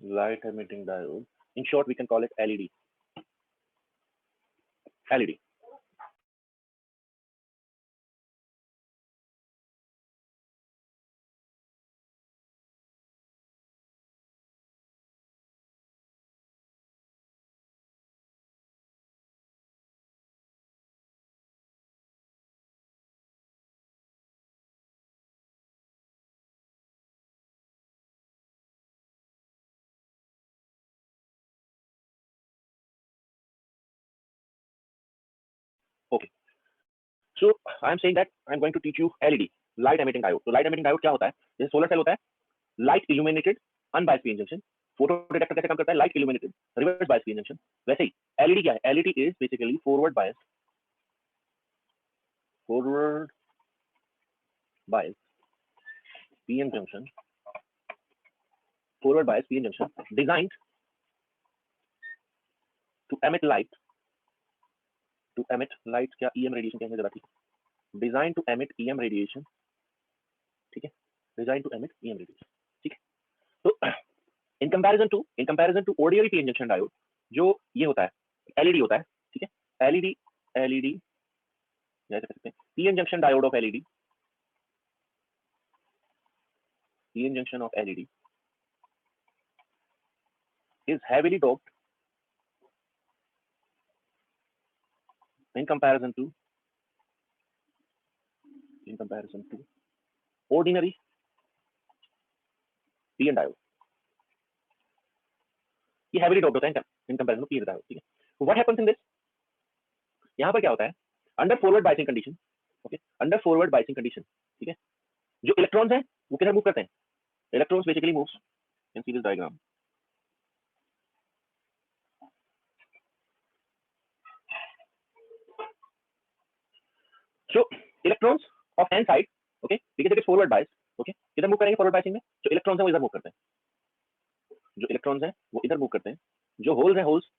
light emitting diode. In short, we can call it LED. LED. Okay. So I am saying that I'm going to teach you LED, light emitting diode. तो light emitting diode क्या होता है? जैसे solar cell होता है, light illuminated unbiased p junction. Photo detector कैसे काम करता है? Light illuminated reverse biased p junction. वैसे ही एलईडी क्या है? LED is basically forward biased pn junction, forward biased pn junction designed to emit light, क्या EM radiation कहने जरा, ठीक है, designed to emit EM radiation, ठीक है, designed to emit EM radiation, ठीक है. तो in comparison to ordinary p junction diode, जो ये होता है LED होता है, ठीक है, LED जैसे कह सकते हैं PN junction diode of LED, PN junction of LED is heavily doped in comparison to ordinary PN diode. ये heavily doped होता है in comparison to PN diode, ठीक है. So what happens in this? यहाँ पर क्या होता है? Under forward biasing condition, okay, under forward biasing condition, ठीक है, जो इलेक्ट्रॉन्स हैं वो किधर मूव करते हैं? Electrons basically moves. You can see this diagram. So electrons of n side, okay, because it is forward biased, okay, किधर move करेंगे फॉरवर्ड बायसिंग में? जो इलेक्ट्रॉन्स हैं वो इधर मूव करते हैं, जो इलेक्ट्रॉन्स हैं वो इधर मूव करते हैं, जो होल्स हैं होल्स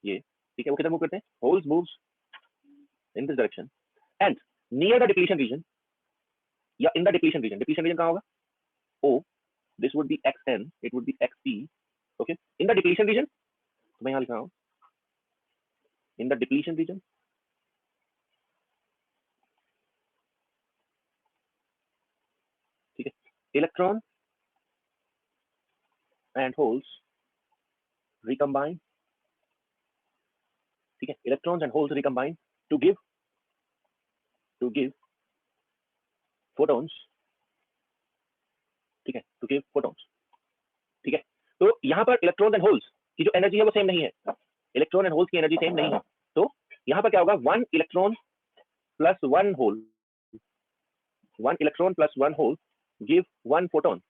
ये, ठीक है, वो किधर मूव करते हैं? Holes moves in this direction and near the depletion region या in the depletion region कहाँ होगा? O, this would be xn, it would be xe, okay, in the depletion region, तो मैं यहाँ लिख रहा हूँ in the depletion region, ठीक है, electron and holes recombine, ठीक है, electrons and holes recombine to give photons, ठीक है, to give photons, ठीक है. तो यहाँ पर इलेक्ट्रॉन्स एंड होल्स की जो एनर्जी है वो सेम नहीं है, इलेक्ट्रॉन एंड होल्स की एनर्जी सेम नहीं है. तो यहाँ पर क्या होगा? One electron plus one hole give one photon,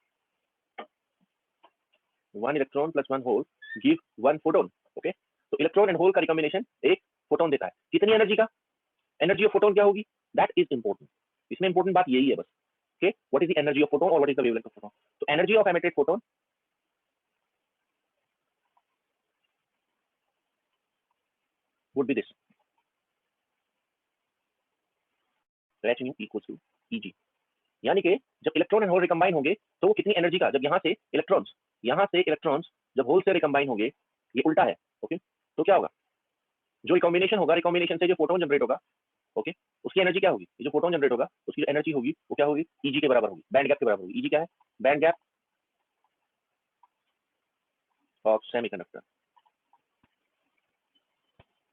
one electron plus one hole give one photon, okay. तो इलेक्ट्रॉन एंड होल का रिकॉम्बिनेशन एक फोटोन देता है. कितनी एनर्जी का? एनर्जी ऑफ फोटोन क्या होगी? That is important. इसमें इंपॉर्टेंट बात यही है बस, okay. What is the energy of photon और what is the wavelength of photon? तो energy of emitted photon would be this, h nu equals to Eg. यानी कि जब इलेक्ट्रॉन एंड होल रिकम्बाइन होंगे तो वो कितनी एनर्जी का? जब यहाँ से इलेक्ट्रॉन्स जब होल से रिकम्बाइन होंगे, ये उल्टा है, ओके. तो क्या होगा? जो रिकॉम्बिनेशन होगा, रिकॉम्बिनेशन से जो फोटोन जनरेट होगा, ओके, उसकी एनर्जी क्या होगी? जो फोटोन जनरेट होगा उसकी जो एनर्जी होगी वो क्या होगी? Eg के बराबर होगी, बैंड गैप के बराबर होगी. Eg क्या है? Band gap of semiconductor,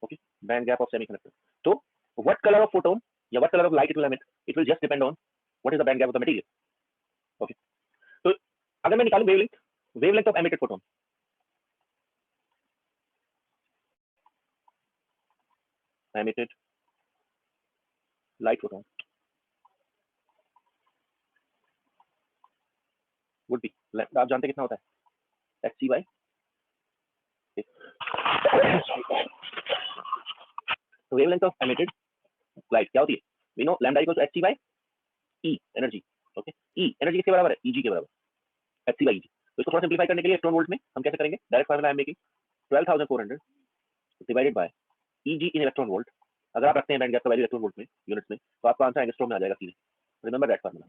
okay, band gap of semiconductor. तो व्हाट कलर ऑफ फोटोन या what colour of light it will emit, it will just depend on what is the band gap of the material, okay. तो अगर मैं निकालूं wavelength of emitted photon, emitted light photon would be, आप जानते कितना होता है? hc by, तो वेवलेंथ ऑफ एमिटेड लाइट क्या होती है? We no lambda equals to hc by e, energy, okay. e energy किसके बराबर है? Eg के बराबर, hc by Eg. तो इसको थोड़ा सिंपलीफाई करने के लिए इलेक्ट्रॉन वोल्ट में हम कैसे करेंगे? Direct formula I am making 12400 divided by Eg in electron volt. अगर आप रखते हैं बैंड गैप का वैल्यू इलेक्ट्रॉन वोल्ट में यूनिट्स में, तो आपका आंसर एंगस्ट्रॉम में आ जाएगा सीधे. Remember that formula.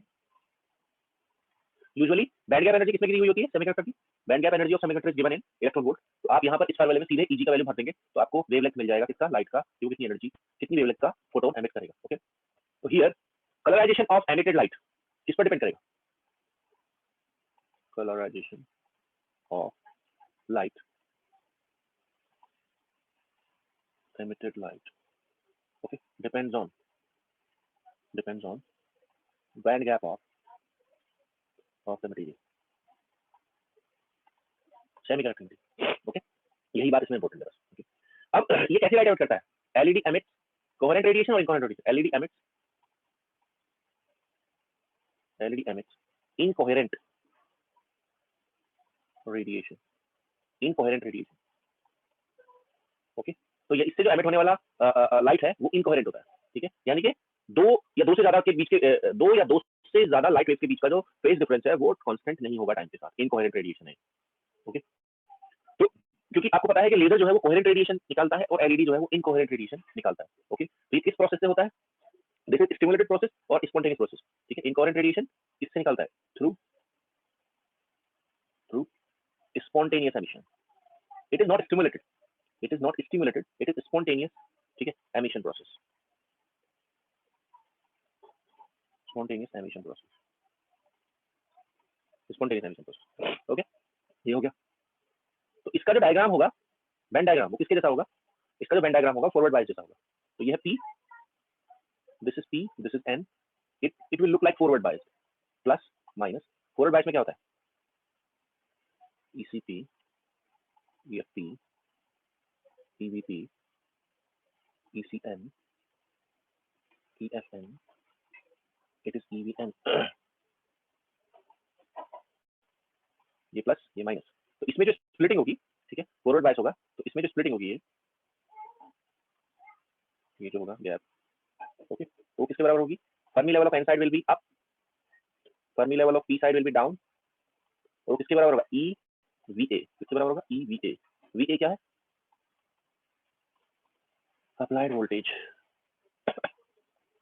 Usually band gap energy किसमें गिरी हुई होती है? सेमीकंडक्टर की। Band gap energy of semiconductor is given in electron volt. तो आप यहाँ पर इस फार्मूले में सीधे Eg का वैल्यू भर देंगे तो आपको वेवलेंथ मिल जाएगा किसका? लाइट का। क्यों? कितनी एनर्जी, कितनी वेवलेंथ का फोटोन एमिट करेगा। ओके, तो here colourisation of emitted light किस पर डिपेंड करेगा? Colourisation of light, emitted light, okay, depends on band gap of the material, semiconductor, okay, यही बात इसमें इंपॉर्टेंट है बस। okay? अब ये कैसे लाइट एमिट करता है? एलईडी एमिट्स कोहेरेंट रेडिएशन और incoherent radiation. LED emits incoherent radiation, okay. तो ये इससे जो एमिट होने वाला लाइट है वो इनकोहेरेंट होता है, ठीक है, यानी कि दो या दो से ज्यादा के बीच के दो या दो से ज्यादा लाइट वेव के बीच का जो फेज डिफरेंस है वो कांस्टेंट नहीं होगा टाइम के साथ, इनकोहेरेंट रेडिएशन है। ओके, तो क्योंकि आपको पता है कि लेजर जो है वो कोहेरेंट रेडिएशन निकालता है और एलईडी जो है वो इनकोहेरेंट रेडिएशन निकालता है। ओके, तो ये किस प्रोसेस से होता है? दिस इज स्टिमुलेटेड प्रोसेस और स्पॉन्टेनियस प्रोसेस, ठीक है। इनकोहेरेंट रेडिएशन किससे निकालता है? Through spontaneous emission. It is not stimulated, it is spontaneous, ठीक है, emission process, spontaneous emission process, okay, ये हो गया। तो इसका जो डायग्राम होगा, बैंड डायग्राम, वो किसके जैसा होगा? इसका जो बैंड डायग्राम होगा फॉरवर्ड बायस जैसा होगा। तो ये है P, this is P, this is N, it will look like forward bias, plus minus. Forward bias में क्या होता है? ECP, EFP, EVP, ECN, EFN, it is EVN, ये प्लस ये माइनस। तो इसमें जो स्प्लिटिंग होगी, ठीक है, फॉरवर्ड बायस होगा, तो इसमें जो स्प्लिटिंग होगी ये जो होगा गैप, ओके, वो किसके बराबर होगी? Fermi level of N side will be up, Fermi level of P side will be down, और किसके बराबर होगा? ई वी ए, किसके बराबर होगा? ई वी ए। वी ए क्या है? अप्लाइड वोल्टेज,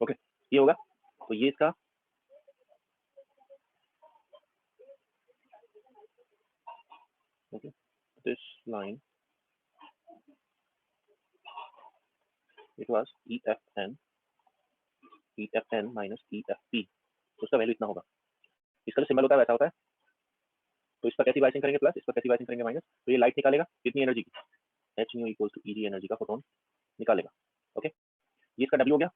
ओके, ये होगा। तो ये इसका okay, this line it was EFN minus EFP, तो उसका वैल्यू इतना होगा। इसका जो सिंबल होता है वैसा होता है। तो इस पर कैसी बाइसिंग करेंगे? प्लस, इस पर कैसी बाइसिंग करेंगे? माइनस। तो ये लाइट निकालेगा कितनी एनर्जी की? H nu equals to Eg energy का फोटोन निकालेगा। ओके, ये इसका W हो गया।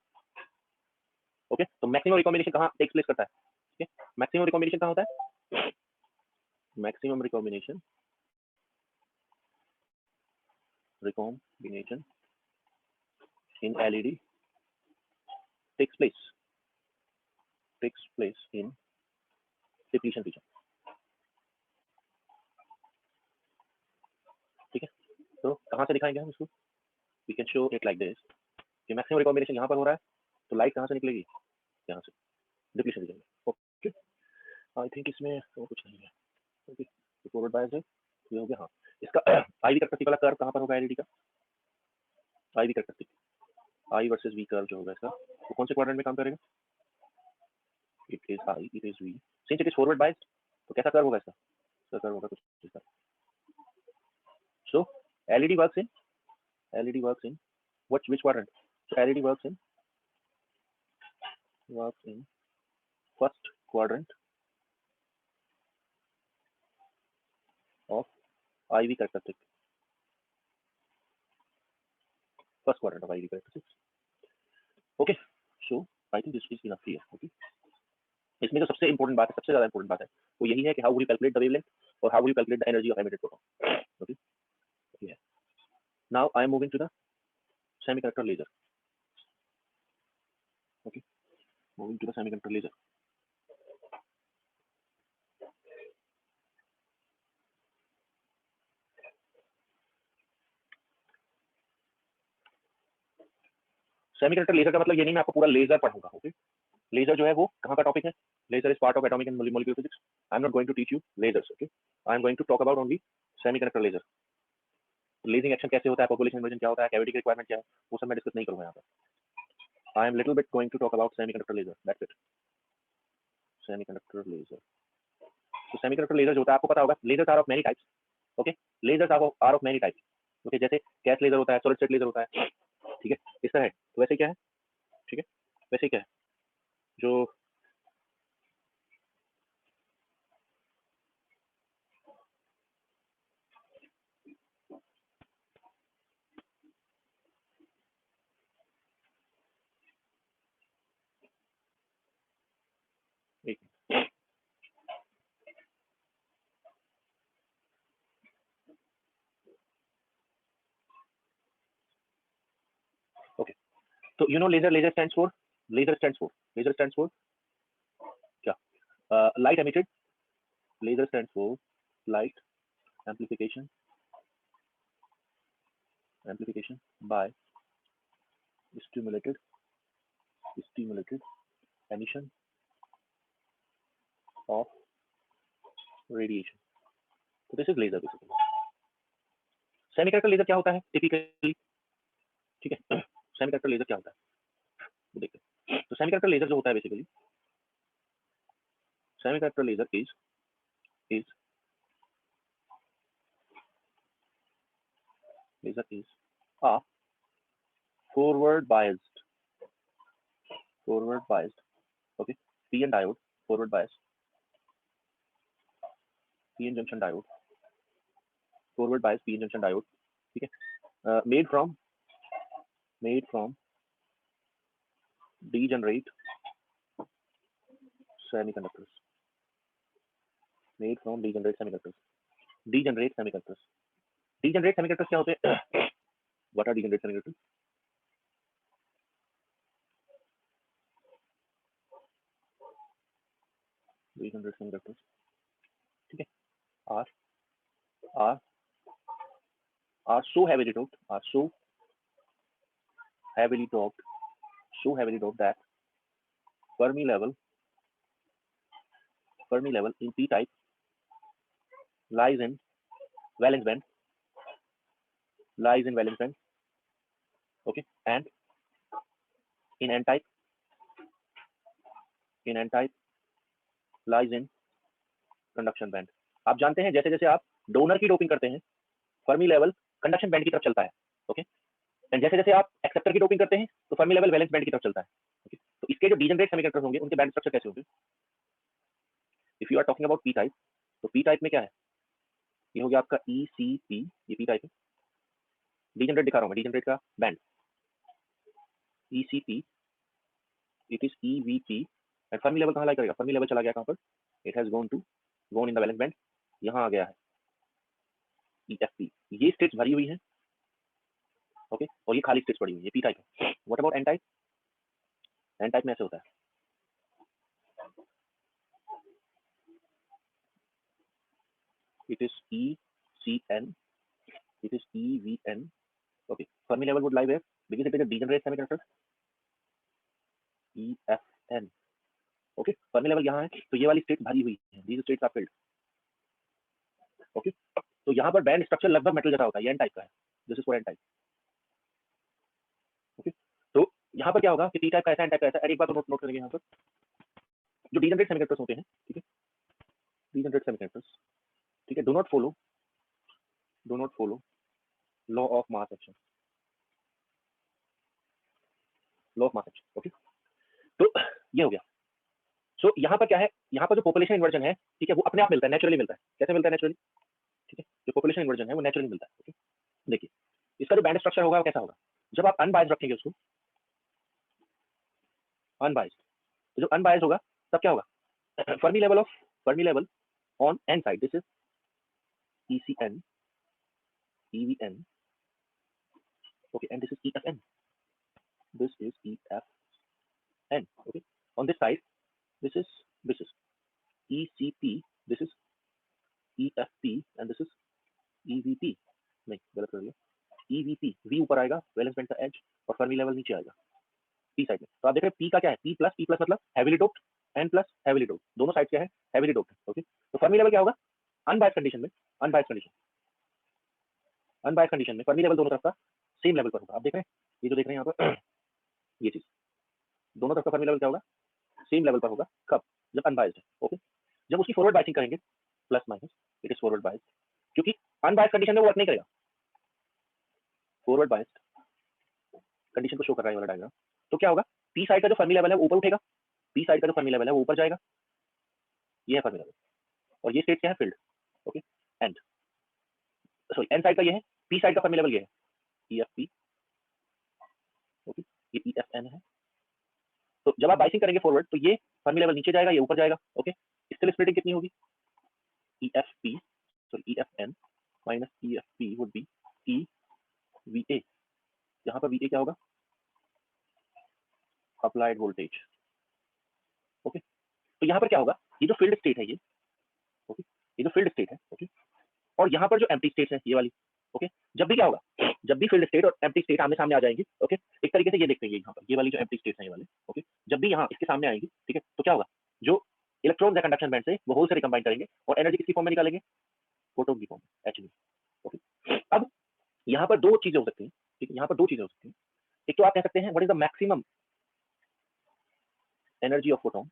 ओके, तो मैक्सिमम रिकॉम्बिनेशन कहाँ टेक्स प्लेस करता है? ठीक है, मैक्सिमम रिकॉम्बिनेशन कहाँ होता है? Maximum recombination in LED takes place in depletion region, ठीक है। तो कहाँ से दिखाएंगे हम इसको? We can show it like this कि मैक्सिमम रिकॉम्बिनेशन यहाँ पर हो रहा है, तो लाइट कहाँ से निकलेगी? यहाँ से, डिप्लीशन रीजन में। ओके, आई थिंक इसमें तो कुछ नहीं है। ओके, तो फॉरवर्ड बायस है, ये हो गया। हाँ, इसका IV कैरेक्टरिस्टिक वाला कर्व कहाँ पर होगा एलईडी का? IV characteristic, I versus V curve जो होगा इसका, वो कौन से क्वाड्रेंट में काम करेगा? It is I, it is V, since it is forward bias, तो कैसा कर्व होगा इसका? इसका कर्व होगा कुछ इस तरह। सो LED works in which quadrant? So LED works in first quadrant of IV characteristic. First quadrant of IV characteristics. Okay, so I think this is enough here. Okay, इसमें जो सबसे important बात है, सबसे ज़्यादा important बात है, वो यही है कि how would you calculate the wavelength or how would you calculate the energy of emitted photon. Okay, yeah. Now I am moving to the semiconductor laser. Okay, moving to the semiconductor laser. Semiconductor laser का मतलब ये नहीं मैं आपको पूरा laser पढ़ूंगा। Okay, laser जो है वो कहाँ का टॉपिक है? Laser is part of atomic and molecular physics. I am not going to teach you lasers. Okay, I am going to talk about only semiconductor laser. Lasing action कैसे होता है, population inversion क्या होता है, cavity की requirement क्या है, वो सब मैं डिस्कस नहीं करूंगा यहाँ पर। I am little bit going to talk about semiconductor laser, that's it. Semiconductor laser, तो सेमीकंडक्टर लेजर जो होता है आपको पता होगा, lasers are of many types, okay, lasers are of many types, okay, जैसे गैस लेजर होता है, सॉलिड स्टेट लेजर होता है, ठीक है, इस तरह है। तो वैसे क्या है, ठीक है, वैसे क्या है जो एक ओके, तो you know laser, laser stands for क्या, light emitted, laser stands for light amplification, amplification by stimulated emission of radiation. तो this is laser basically. Semiconductor laser क्या होता है टिपिकली, ठीक है, सेमीकंडक्टर लेजर क्या होता है वो देखते हैं। तो सेमीकंडक्टर लेजर जो होता है basically, semiconductor laser is laser is a forward biased, okay, PN diode, forward bias, PN junction diode, forward bias PN junction diode, ठीक है, made from degenerate semiconductors, made from degenerate semiconductors, degenerate semiconductors, degenerate semiconductors क्या होते हैं what are degenerate semiconductors, degenerate semiconductors, ठीक है, are are are so heavily doped, are so heavily doped that Fermi level in p type lies in valence band, okay, and in n type lies in conduction band. आप जानते हैं जैसे जैसे आप donor की doping करते हैं Fermi level conduction band की तरफ चलता है, ओके, एंड जैसे जैसे आप एक्सेप्टर की डोपिंग करते हैं तो फर्मी लेवल वैलेंस बैंड की तरफ चलता है, ओके। तो इसके जो डीजेनरेट सेमीकंडक्टर्स होंगे उनके बैंड स्ट्रक्चर कैसे होंगे, if you are talking about P type, तो पी टाइप में क्या है, ये हो गया आपका ECP, ये पी टाइप है, डीजेनरेट दिखा रहा हूं मैं, डीजेनरेट का band ECP, it is EVP, and Fermi level कहां लाई करेगा, फर्मी लेवल चला गया कहां पर, it has gone in the valence band, यहां आ गया है EFP, ये स्टेट्स भरी हुई है, ओके, और ये खाली स्टेट्स पड़ी हुई है, ये पी टाइप है। What about N type, N type में ऐसे होता है, it is ECN, it is EVN, okay, Fermi level would lie where, because it is a degenerate semiconductor, EFN, okay, Fermi level यहाँ है, तो ये वाली स्टेट भरी हुई है, these states are filled, okay, तो यहाँ पर बैंड स्ट्रक्चर लगभग मेटल जैसा होता है, ये एन टाइप का है, this is for N type, okay. तो यहाँ पर क्या होगा कि पी टाइप का ऐसा, एन टाइप का ऐसा, एक बात नोट करेंगे यहाँ पर, जो डीजेनरेट सेमीकंडक्टर्स होते हैं, ठीक है, डीजेनरेट सेमीकंडक्टर्स, ठीक है, do not follow law of mass action, okay. तो ये हो गया। सो यहाँ पर क्या है, यहाँ पर जो पॉपुलेशन इन्वर्जन है, ठीक है, वो अपने आप मिलता है, नेचुरली मिलता है, कैसे मिलता है, नेचुरली, ठीक है, जो पॉपुलेशन इन्वर्जन है वो नेचुरली मिलता है, ओके। देखिए इसका जो बैंड स्ट्रक्चर होगा वो कैसा होगा, जब आप अनबायस्ड रखेंगे उसको, अनबायस्ड, तो जब अनबायस्ड होगा तब क्या होगा, Fermi level on an side, this is ECN, EVN, okay, and this is EFN, okay, on this side this is ECP, this is EFP, and this is EVP, नहीं गलत कर दिया, EVP, V ऊपर आएगा वैलेंस बैंड का as, और Fermi level नीचे आएगा पी साइड में। तो आप देख रहे हैं पी का क्या है, पी प्लस मतलब heavily doped, N plus heavily doped, दोनों साइड क्या है, हैवीली डोप्ड, ओके। तो फर्मी लेवल क्या होगा, अनबायस्ड कंडीशन में, फर्मी लेवल दोनों तरफ का सेम लेवल पर होगा। आप देख रहे हैं ये जो देख रहे हैं यहाँ पर ये चीज, दोनों तरफ का फर्मी लेवल क्या होगा, सेम लेवल पर होगा, कब, जब अनबायस्ड है, ओके। जब उसकी फॉरवर्ड बायसिंग करेंगे plus minus it is forward bias, क्योंकि अनबायस्ड कंडीशन में वो वर्क नहीं करेगा। फॉरवर्ड बायस्ड कंडीशन को शो कर रहा है ये वाला डायग्राम। तो क्या होगा, पी साइड का जो फर्मी लेवल है वो ऊपर उठेगा, पी साइड का जो फर्मी लेवल है वो ऊपर जाएगा, ये है फर्मी लेवल, और ये स्टेट क्या है, field. Okay, and sorry N side का ये है, पी साइड का फर्मी लेवल ये है ई एफ पी। ओके, ये ई एफ एन है। तो जब आप बाइसिंग करेंगे फॉरवर्ड तो ये फर्मी लेवल नीचे जाएगा, ये ऊपर जाएगा। ओके, स्टिल स्प्लिटिंग कितनी होगी, E F P sorry E F N minus E F P would be E V A. यहाँ पर वी ए क्या होगा, अप्लाइड वोल्टेज। ओके, तो यहाँ पर क्या होगा, ये जो फील्ड स्टेट है ये, ओके, ये जो फील्ड स्टेट है, ओके, और यहाँ पर जो एम्प्टी स्टेट है ये वाली, ओके, जब भी क्या होगा, जब भी फील्ड स्टेट और एम्प्टी स्टेट आमने सामने आ जाएंगी, ओके, एक तरीके से ये देखते हैं यहाँ पर ये वाली जो एम्प्टी स्टेट है ये वाले, ओके, जब भी यहाँ इसके सामने आएंगी, ठीक है, तो क्या होगा, जो इलेक्ट्रॉन है कंडक्शन बैंड से वो होल से रिकम्बाइन करेंगे और एनर्जी किसकी फॉर्म में निकालेंगे, फोटोन की फॉर्म में, एच। ओके, अब यहाँ पर दो चीजें हो सकती हैं, ठीक है, यहाँ पर दो चीजें हो सकती हैं। एक तो आप कह सकते हैं what is the maximum energy of photon,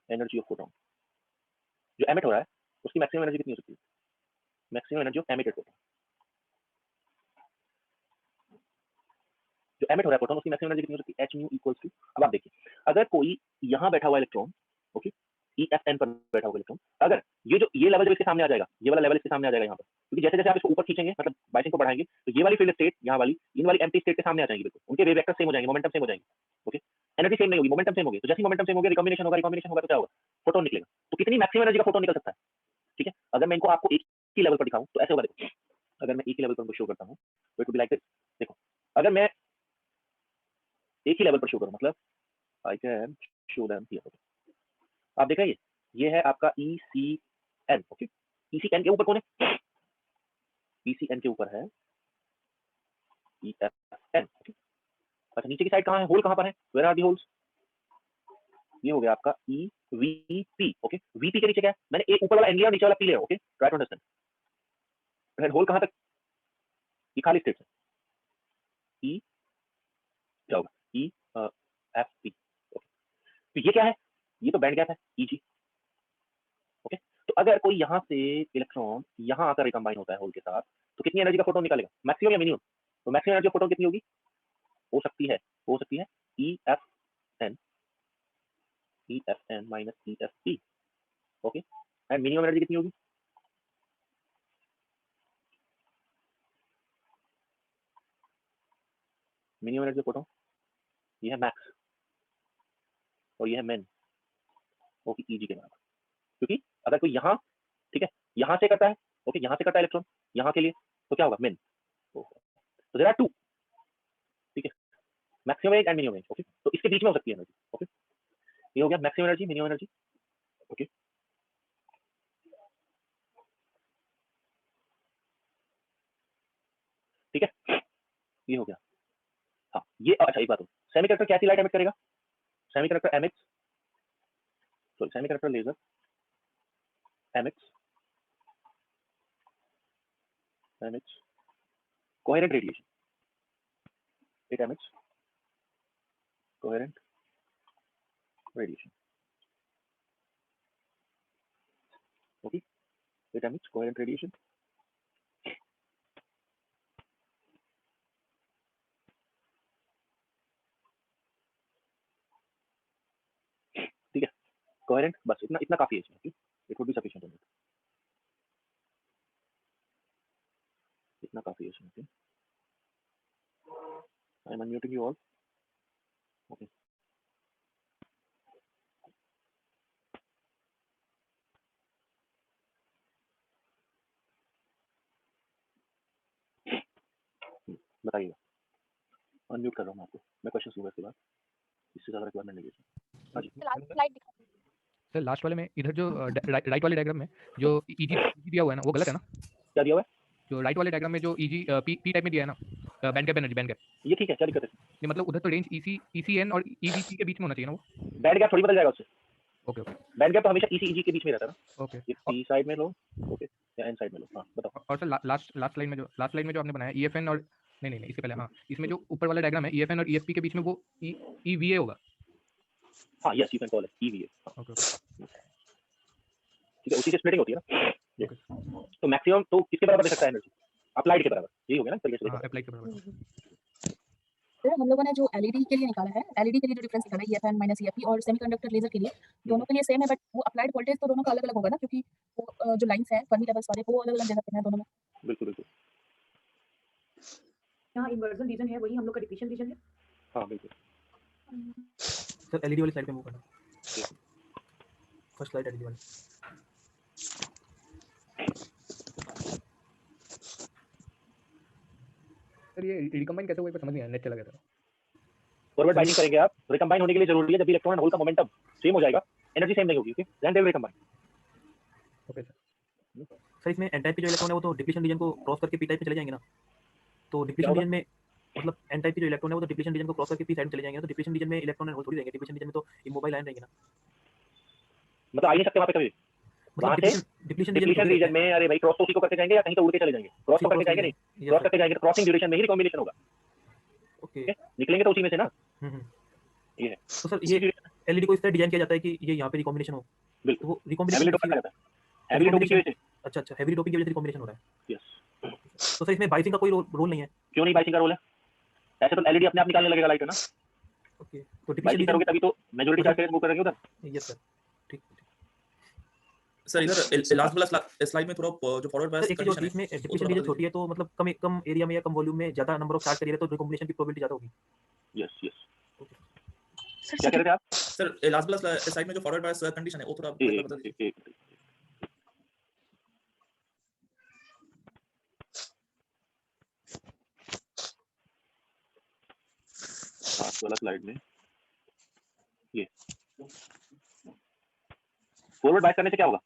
energy of photon जो एमिट हो रहा है उसकी मैक्सिमम एनर्जी कितनी हो सकती है, maximum energy of emitted photon, जो एमिट हो रहा है फोटोन उसकी मैक्सिमम एनर्जी कितनी हो सकती है, एच म्यू इक्वल्स टू। अब आप देखिए, अगर कोई यहाँ बैठा हुआ electron, okay, E F N पर बैठा हुआ इलेक्ट्रॉन, अगर ये लेवल जब इसके सामने आ जाएगा, ये वाला लेवल इसके सामने आ जाएगा यहाँ पर, क्योंकि जैसे जैसे आप इसको ऊपर खींचेंगे मतलब बाइसिंग को बढ़ाएंगे तो ये वाली फील्ड स्टेट यहाँ वाली इन वाली एम्प्टी स्टेट के सामने आ जाएंगी, बिल्कुल उनके वेव वेक्टर सेम हो जाएंगे, मोमेंटम सेम हो जाएंगे। ओके, एनर्जी सेम नहीं होगी, मोमेंटम सेम होगी, तो जैसे मोमेंटम सेम होगा रिकॉम्बिनेशन होगा, रिकॉम्बिनेशन होगा तो क्या होगा, फोटोन निकलेगा। तो कितनी मैक्सिमम एनर्जी का फोटोन निकल सकता है, ठीक है। अगर मैं इनको आपको एक ही लेवल पर दिखाऊं तो ऐसे होगा, देखो अगर मैं एक ही लेवल पर शो करता हूँ तो it will be like this. देखो अगर मैं एक ही लेवल पर शो करूं, मतलब I can show them here. आप देख रहे हैं ये है आपका ई सी एन। ओके, ई सी एन के ऊपर कौन है, ई सी एन के ऊपर है ई एफ एन। अच्छा, नीचे की साइड कहाँ है, होल कहाँ पर है, वेयर आर दी होल्स, ये हो गया आपका E V P. Okay, V P के नीचे क्या है, मैंने एक ऊपर वाला एन लिया और नीचे वाला पी लिया। Okay, try to understand. Hole कहाँ तक, ये खाली स्टेट है, ई क्या होगा, ई एफ पी। ओके, तो ये क्या है, ये तो बैंड गैप है ई जी। ओके, तो अगर कोई यहाँ से इलेक्ट्रॉन यहाँ आकर रिकम्बाइन होता है होल के साथ तो कितनी एनर्जी का फोटोन निकालेगा, मैक्सिमम या मिनिमम, तो मैक्सिमम एनर्जी ऑफ फोटोन कितनी होगी, हो सकती है E F N minus E F P. Okay, and minimum energy कितनी होगी, मिनिमम एनर्जी फोटोन ये है मैक्स और ये है मेन। ओके, ई जी के बराबर, क्योंकि अगर कोई यहाँ, ठीक है, यहाँ से करता है, ओके, यहाँ से करता है इलेक्ट्रॉन यहाँ के लिए तो क्या होगा, मेन। तो देयर आर टू, ठीक है, maximum and minimum energy. Okay, तो इसके बीच में हो सकती है एनर्जी। ओके, ये हो गया maximum energy, minimum energy. Okay, ठीक है, ये हो गया। हाँ, ये अच्छा एक बात हो, सेमीकंडक्टर कैसी लाइट एमिट करेगा, semiconductor emits, sorry semiconductor laser emits coherent radiation, it emits coherent radiation. Okay, it emits coherent radiation. ठीक है, कोहेरेंट, बस इतना इतना काफी है इसमें, it would be sufficient only, इतना काफी है इसमें। I am unmuting you all. Okay, बताइएगा, अनम्यूट कर रहा हूँ आपको, मैं क्वेश्चन लूंगा इसके बाद, इससे ज्यादा रिक्वायरमेंट नहीं है। हाँ जी, लास्ट स्लाइड दिखा सर, लास्ट वाले में इधर जो राइट वाले डायग्राम में जो ईजी दिया हुआ है ना वो गलत है ना, क्या दिया हुआ है, जो राइट वाले डायग्राम में जो ईजी पी टाइप में दिया है ना, band gap energy, band gap, ये ठीक है, क्या दिक्कत है, ये मतलब उधर तो रेंज ईसीएन और ईवीपी के बीच में होना चाहिए ना वो। बैंड गैप थोड़ी बदल जाएगा उससे, ओके ओके बैंड गैप तो हमेशा ई जी के बीच में रहता है ना। ओके। ये पी साइड में लो, ओके, या एन साइड में लो। हाँ बताओ। और सर लास्ट लास्ट लाइन में जो आपने बनाया ईएफएन और नहीं नहीं नहीं इससे पहले, हाँ, इसमें जो ऊपर वाला डायग्राम है ईएफएन और ईएफपी के बीच में वो ईवीए होगा। हाँ, yes you can call it EVA. Okay okay. ठीक है, उसी से स्प्लिटिंग होती है ना। ये ओके तो मैक्सिमम तो किसके बराबर दे सकता है एनर्जी? अप्लाइड के बराबर, यही हो गया ना इस तरीके से हाँ देखा अप्लाई के बराबर। सर हम लोगों ने जो एलईडी के लिए निकाला है, एलईडी के लिए जो डिफरेंस निकाला है ईएफएन माइनस ईएफपी और सेमीकंडक्टर लेजर के लिए दोनों के लिए सेम है, बट वो अप्लाइड वोल्टेज तो दोनों का अलग-अलग होगा ना, क्योंकि वो जो लाइंस है फर्मी लेवल्स वाले वो अलग-अलग दे सकते हैं दोनों में। बिल्कुल, बिल्कुल। यहाँ इन्वर्जन रीजन है, वही हम लोग का डिप्लीशन रीजन है। हाँ, बिल्कुल। सर एलईडी वाली साइड पे मूव करना, ठीक। फर्स्ट लाइट एलईडी वाली। सर ये रिकंबाइन कैसे हुआ ये समझ नहीं आया, नेट चला गया था। फॉरवर्ड बाइंडिंग करेंगे आप, रिकंबाइन होने के लिए जरूरी है जब भी इलेक्ट्रॉन एंड होल का मोमेंटम सेम हो जाएगा, एनर्जी सेम नहीं होगी, okay? Then they will recombine. Okay sir इसमें एन टाइप के जो इलेक्ट्रॉन है वो तो डिप्लीशन रीजन को क्रॉस करके पी टाइप में चले जाएंगे ना, तो डिप्लीशन होगा? रीजन में मतलब एन टाइप के जो इलेक्ट्रॉन है वो तो डिप्लीशन रीजन को क्रॉस करके पी साइड में चले जाएंगे, तो डिप्लीशन रीजन में इलेक्ट्रॉन एंड होल थोड़ी रहेंगे, डिप्लीशन रीजन में तो इमोबाइल आयन रहेंगे ना। मतलब आ ही नहीं सकते वहाँ पे कभी। वहाँ मतलब से डिप्लीशन डिप्लीशन रीजन में अरे भाई क्रॉस तो उसी को करके जाएंगे या कहीं तो उड़ के चले जाएंगे, क्रॉस तो करके जाएंगे नहीं, क्रॉस करके जाएंगे तो क्रॉसिंग ड्यूरेशन में ही रिकॉम्बिनेशन होगा, ओके निकलेंगे तो उसी में से ना। ये है तो सर ये एलईडी को इस तरह डिजाइन किया जाता है कि ये यहाँ पे रिकॉम्बिनेशन हो, बिल्कुल तो वो हेवीली रिकॉम्बिनेशन डोपिंग करता है, हेवीली डोपिंग की वजह से। अच्छा हेवी डोपिंग की वजह से रिकॉम्बिनेशन हो रहा है। यस। तो सर इसमें बाइसिंग का कोई रोल नहीं है? क्यों नहीं बाइसिंग का रोल है? ऐसे तो एलईडी अपने आप निकालने लगेगा लाइट है ना। ओके तो बाइसिंग करोगे तभी तो मेजॉरिटी चार्ज मूव करेंगे उधर। यस सर ठीक। सर इधर लास्ट वाला स्लाइड में थोड़ा जो फॉरवर्ड बायस एक चीज और इसमें डिप्लीशन रीजन छोटी है, तो मतलब कम एरिया में या कम वॉल्यूम में ज्यादा नंबर ऑफ चार्ज करिए तो रिकॉम्बिनेशन की प्रोबेबिलिटी ज्यादा होगी। Yes yes. क्या कह रहे थे आप? सर लास्ट वाला स्लाइड में जो फॉरवर्ड बायस कंडीशन है वो थोड़ा बता दीजिए। लास्ट वाला स्लाइड में ये फॉरवर्ड बायस करने से क्या होगा?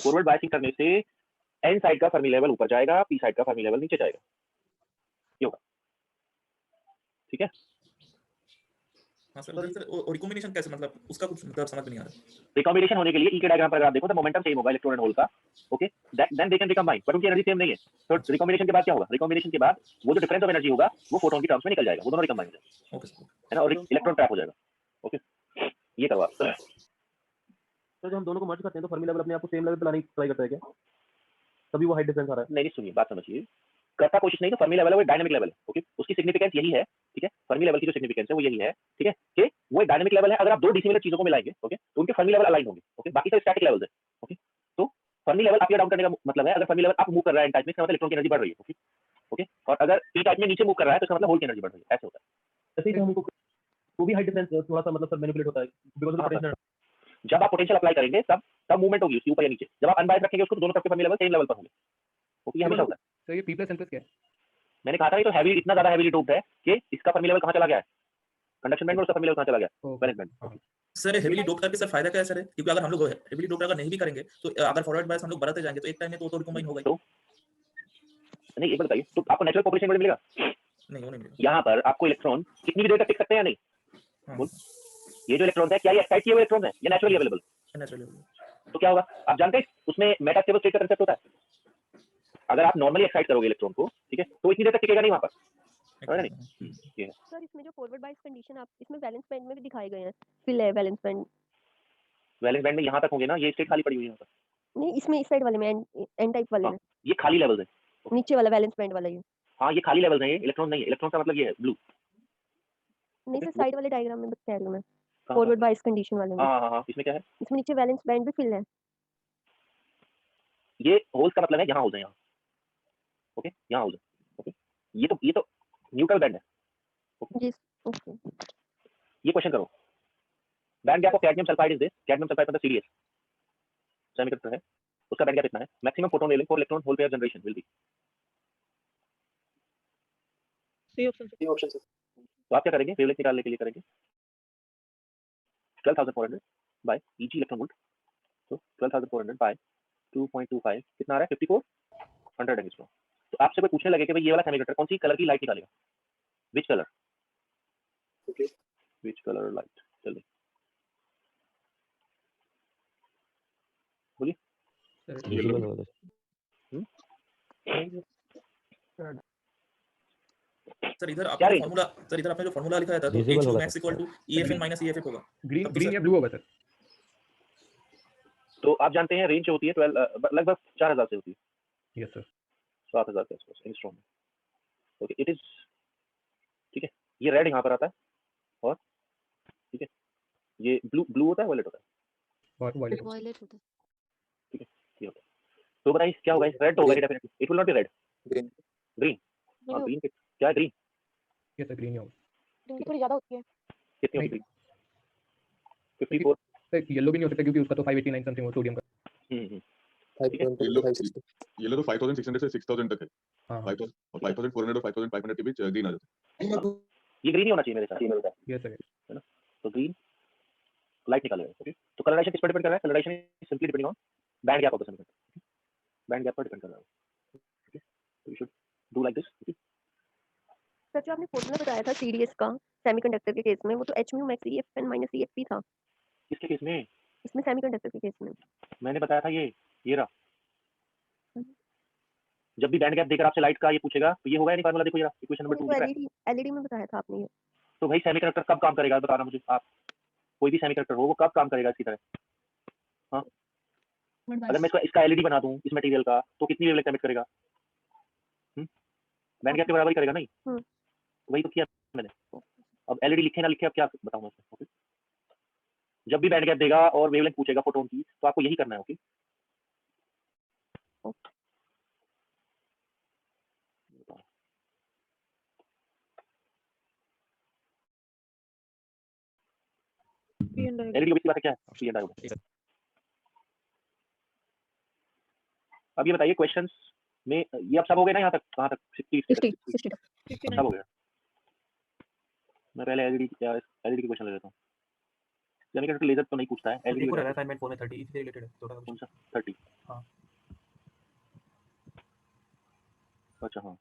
फॉरवर्ड बायसिंग करने से एन साइड का फर्मी लेवल ऊपर जाएगा, पी साइड का फर्मी लेवल नीचे जाएगा, ये होगा, ठीक है? हां सर और रिकॉम्बिनेशन कैसे, मतलब उसका कुछ मतलब समझ नहीं आ रहा। रिकॉम्बिनेशन होने के लिए ई के डायग्राम पर अगर आप देखो तो मोमेंटम सेम होगा इलेक्ट्रॉन एंड होल का, okay? Then they can recombine, but उनकी एनर्जी सेम नहीं है। तो रिकॉम्बिनेशन के बाद क्या होगा? रिकॉम्बिनेशन के बाद वो जो डिफरेंस ऑफ एनर्जी होगा वो फोटोन की टर्म्स में निकल जाएगा, वो दोनों रिकंबाइन हो जाएंगे, ओके सर है ना? और इलेक्ट्रॉन ट्रैप हो जाएगा, ओके? ये करवा। तो जब हम दोनों को मर्ज करते हैं तो फर्मी लेवल अपने आप को सेम लेवल पे लाने की ट्राई करता है क्या? तभी वो हाइट डिफरेंस आ रहा है। नहीं सुनिए, बात समझिए, करता कोशिश नहीं, तो फर्मी लेवल है वो डायनामिक लेवल है, ओके? उसकी सिग्निफिकेंस यही है, ठीक है? फर्मी लेवल की जो सिग्निफिकेंस है वो यही है, ठीक है? कि वो एक डायनामिक लेवल है, अगर आप दो डिसिमिलर चीजों को मिलाएंगे, ओके, तो उनके फर्मी लेवल अलाइन होंगे, ओके? बाकी सब स्टैटिक लेवल्स है, ओके? तो फर्मी लेवल अप या डाउन करने का मतलब है, अगर फर्मी लेवल अप मूव कर रहा है एन टाइप में, इसका मतलब इलेक्ट्रॉन की एनर्जी बढ़ रही है, ओके? ओके? और अगर पी टाइप में नीचे मूव कर रहा है तो इसका मतलब होल की एनर्जी बढ़ रही है, ऐसे होता है। ऐसे ही हमको वो भी हाइट डिफरेंस थोड़ा सा मतलब सर मैनिपुलेट होता है बिकॉज़ ऑफ पोटेंशियल। जब आप पोटेंशियल अप्लाई करेंगे तब मूवमेंट होगी उसके ऊपर या नीचे। जब आप अनबायस रखेंगे उसको तो दोनों तरफ के फर्मी लेवल सेम लेवल पर होंगे, ओके? ये हमेशा होता है। सर ये P+ N+ क्या है? मैंने कहा था ये तो हैवी, इतना ज्यादा हैवीली डोप्ड है कि इसका फर्मी लेवल कहां चला गया है, कंडक्शन बैंड में, उसका फर्मी लेवल कहां चला गया, valence band. Sir heavily dope करके सर फायदा क्या है सर? क्योंकि अगर हम लोग हेवीली डोप अगर नहीं भी करेंगे तो अगर फॉरवर्ड बायस हम लोग बढ़ाते जाएंगे तो एक टाइम में तो रिकॉम्बाइन होगा ही। तो नहीं, एक बात बताइए, तो आपको नेचुरल पॉपुलेशन मिलेगा? नहीं, वो नहीं मिलेगा। यहाँ पर आपको इलेक्ट्रॉन कितनी भी देर तक टिक सकते हैं या नहीं? हां ये जो इलेक्ट्रॉन है क्या ये एक्साइट किए हुए इलेक्ट्रॉन है या नेचुरली अवेलेबल? नेचुरली। तो क्या होगा? आप जानते हैं उसमें मेटास्टेबल स्टेट का कंसेप्ट होता है। अगर आप नॉर्मली एक्साइट करोगे इलेक्ट्रॉन को, ठीक है, तो इतनी देर तक टिकेगा नहीं वहां पर, समझ रहे नहीं? ये है। सर इसमें जो फॉरवर्ड बायस कंडीशन आप इसमें वैलेंस बैंड में भी दिखाए गए हैं, फिल है वैलेंस बैंड। वैलेंस बैंड में यहाँ तक होंगे ना, ये स्टेट खाली पड़ी हुई है यहाँ पर। नहीं इसमें इस साइड वाले में एन टाइप वाले में ये खाली लेवल्स है, नीचे वाला वैलेंस बैंड वाला ये। हाँ ये खाली लेवल्स हैं, ये इलेक्ट्रॉन नहीं है, इलेक्ट्रॉन का मतलब ये है ब्लू। नहीं सर साइड वाले डायग्राम में बता रही हूं मैं, फॉरवर्ड बायस कंडीशन वाले में। हाँ, इसमें क्या है? इसमें नीचे वैलेंस बैंड भी फिल है। ये होल्स का मतलब है यहाँ होल्स है, यहाँ, ओके? यहाँ होल्स है, ओके? ये तो न्यूट्रल बैंड है, जी ओके। ये क्वेश्चन करो। Band gap of cadmium sulphide is this, cadmium sulphide मतलब सीडीएस सेमीकंडक्टर है, उसका बैंड गैप कितना है? Maximum photon levelling for electron hole pair generation will be C option sir. तो आप क्या करेंगे? वेवलेंथ निकालने के लिए करेंगे 12400 बाय ईजी इलेक्ट्रॉन वोल्ट, तो 12400 बाय 2.25 कितना आ रहा है? 5400 एंगस्ट्रॉम। तो आपसे कोई पूछने लगे कि भाई ये वाला सेमीकंडक्टर कौन सी कलर की लाइट निकालेगा, which colour, okay, which colour light, चलिए बोलिए। सर इधर क्या आपने range? फार्मूला, सर इधर आपने जो फार्मूला लिखा था तो H max = EFN - EFF होगा। ग्रीन या ब्लू होगा सर? तो आप जानते हैं रेंज जो होती है 12 लगभग 4000 से होती है, यस सर 7000 के आसपास एंगस्ट्रॉम में। ओके, इट इज ठीक है। ये रेड यहाँ पर आता है और ठीक है ये ब्लू होता है, वायलेट होता है, और वायलेट वॉयलेट होता है। ठीक है ये होता है। तो बताइए क्या होगा, रेड तो होगा definitely, it will not be red, green green. Green हाँ होगा। ग्रीन क्या है, ग्रीन यस सर ग्रीन ही होगा Green की थोड़ी ज्यादा होती है। कितनी नहीं। होगी, 54। सर येलो भी नहीं हो सकता क्योंकि उसका तो 589 समथिंग हो सोडियम का। हम्म 520 येलो 560 येलो तो 5600 से 6000 तक है, हाँ 5000 और 5400 और 5500 के बीच ग्रीन आ जाता है। ये ग्रीन ही होना चाहिए मेरे साथ, यस सर तो ग्रीन लाइट निकालेगा। ओके, तो कलराइजेशन किस पर डिपेंड कर रहा है, colourisation simply depending on band gap of the semiconductor, band gap पर डिपेंड कर रहा है। ओके, तो you should do like this. Sir जो आपने फॉर्मूला बताया था सीडीएस का सेमीकंडक्टर के केस में, वो तो एच म्यू मैक्स ईएफएन माइनस ईएफपी था। किसके केस में इसमें सेमीकंडक्टर के केस में मैंने बताया था, ये रहा। जब भी बैंड गैप देकर आपसे लाइट का ये पूछेगा तो ये होगा नहीं फार्मूला, देखो ये इक्वेशन नंबर 2 तो एलईडी में बताया था आपने ये। तो भाई सेमीकंडक्टर कब काम करेगा बताना मुझे आप, कोई भी सेमीकंडक्टर हो वो कब काम करेगा इसकी तरह। हाँ अगर मैं इसका एलईडी बना दूं इस मटेरियल का तो कितनी वेवलेंथ एमिट करेगा, बैंड गैप के बराबर ही करेगा नहीं, वही तो किया मैंने। अब एलईडी लिखे ना लिखे अब क्या बताऊं मैं इसमें। ओके, जब भी बैंड गैप देगा और वेवलेंथ पूछेगा फोटोन की तो आपको यही करना है। ओके एलईडी की बात है क्या है, पी एंड आई होगा। अब ये बताइए क्वेश्चंस में ये अब सब हो गए ना, यहाँ तक कहाँ तक 60 सब हो गया। मैं पहले एलईडी की क्वेश्चन ले लेता हूँ। सेमीकंडक्टर लेजर तो नहीं पूछता है, एलईडी एक और असाइनमेंट 4 में 30 इससे रिलेटेड है छोटा सा कौन क्वेश्चन। सा 30। हाँ। अच्छा हाँ,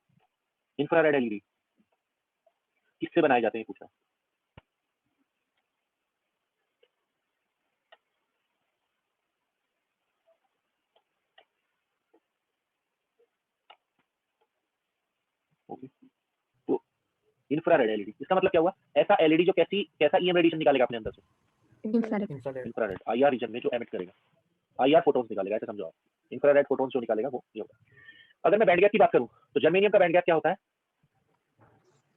इंफ्रारेड एलईडी किससे बनाए जाते हैं पूछा। ओके, तो इंफ्रारेड एलईडी इसका मतलब क्या हुआ, ऐसा एलईडी जो कैसा ईएम रेडिएशन निकालेगा अपने अंदर से, इंफ्रारेड इंफ्रारेड आईआर रीजन में जो एमिट करेगा, आईआर फोटोन्स निकालेगा, ऐसे समझो आप। इंफ्रारेड फोटोन्स जो निकालेगा वो ये होगा। अगर मैं बैंड गैप की बात करूं तो जर्मेनियम का बैंड गैप क्या होता है,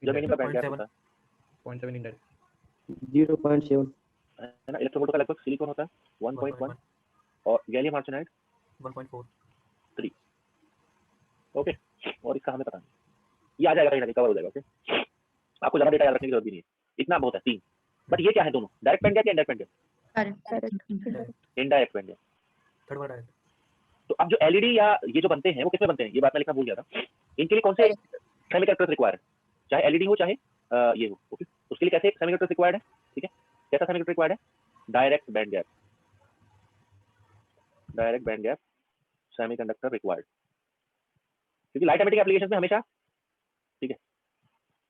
जर्मेनियम का बैंड गैप होता है 0.7 इंडेक्स 0.7 है ना, इलेक्ट्रोवोल्ट का लगभग, सिलिकॉन होता है 1.1 और गैलियम आर्सेनाइड 1.4। ओके, और इसका हमें पता नहीं, ये आ जाएगा कहीं ना कहीं कवर हो जाएगा। ओके, आपको ज्यादा डेटा याद रखने की जरूरत भी नहीं है, इतना बहुत है 3। बट ये क्या है दोनों, डायरेक्ट बैंड गैप या indirect band gap, indirect band gap. Third word है। तो अब जो एलईडी या ये जो बनते हैं वो किसमें बनते हैं, ये बात मैं लिखना भूल गया था। इनके लिए कौन से सेमीकंडक्टर्स रिक्वायर है, चाहे एलईडी हो चाहे ये हो। ओके, उसके लिए कैसे सेमीकंडक्टर्स रिक्वायर्ड है, ठीक है, कैसा सेमीकंडक्टर रिक्वायर्ड है, direct band gap, direct band gap semiconductor required, क्योंकि लाइट एमिटिंग एप्लीकेशन में हमेशा ठीक है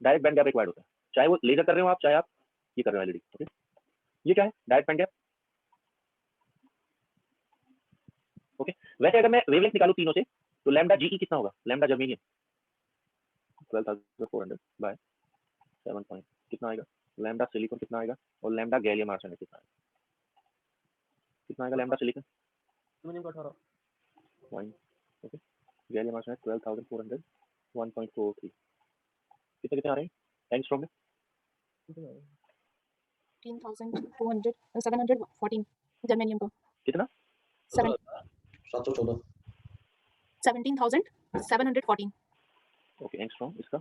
डायरेक्ट बैंड गैप रिक्वायर्ड होता है, चाहे वो लेजर कर रहे हो आप, चाहे आप ये कर रहे हो एलईडी। ओके, ये क्या है डायरेक्ट बैंड गैप। ओके, वैसे अगर मैं वेवलेंथ निकालूं तीनों से तो लैम्डा जीई कितना होगा, लैम्डा जर्मेनियम 12400 बाय 7 पॉइंट कितना आएगा, लैम्डा सिलिकॉन कितना आएगा, और लैम्डा गैलियम आर्सेनाइड कितना आएगा, लैम्डा सिलिकॉन एल्यूमिनियम का 18 पॉइंट, ओके, गैलियम आर्सेनाइड 12400 1.43 कितने आ रहे हैं एंगस्ट्रॉम में, 714 जर्मेनियम का कितना 714 17,714 ओके, एंगस्ट्रॉम इसका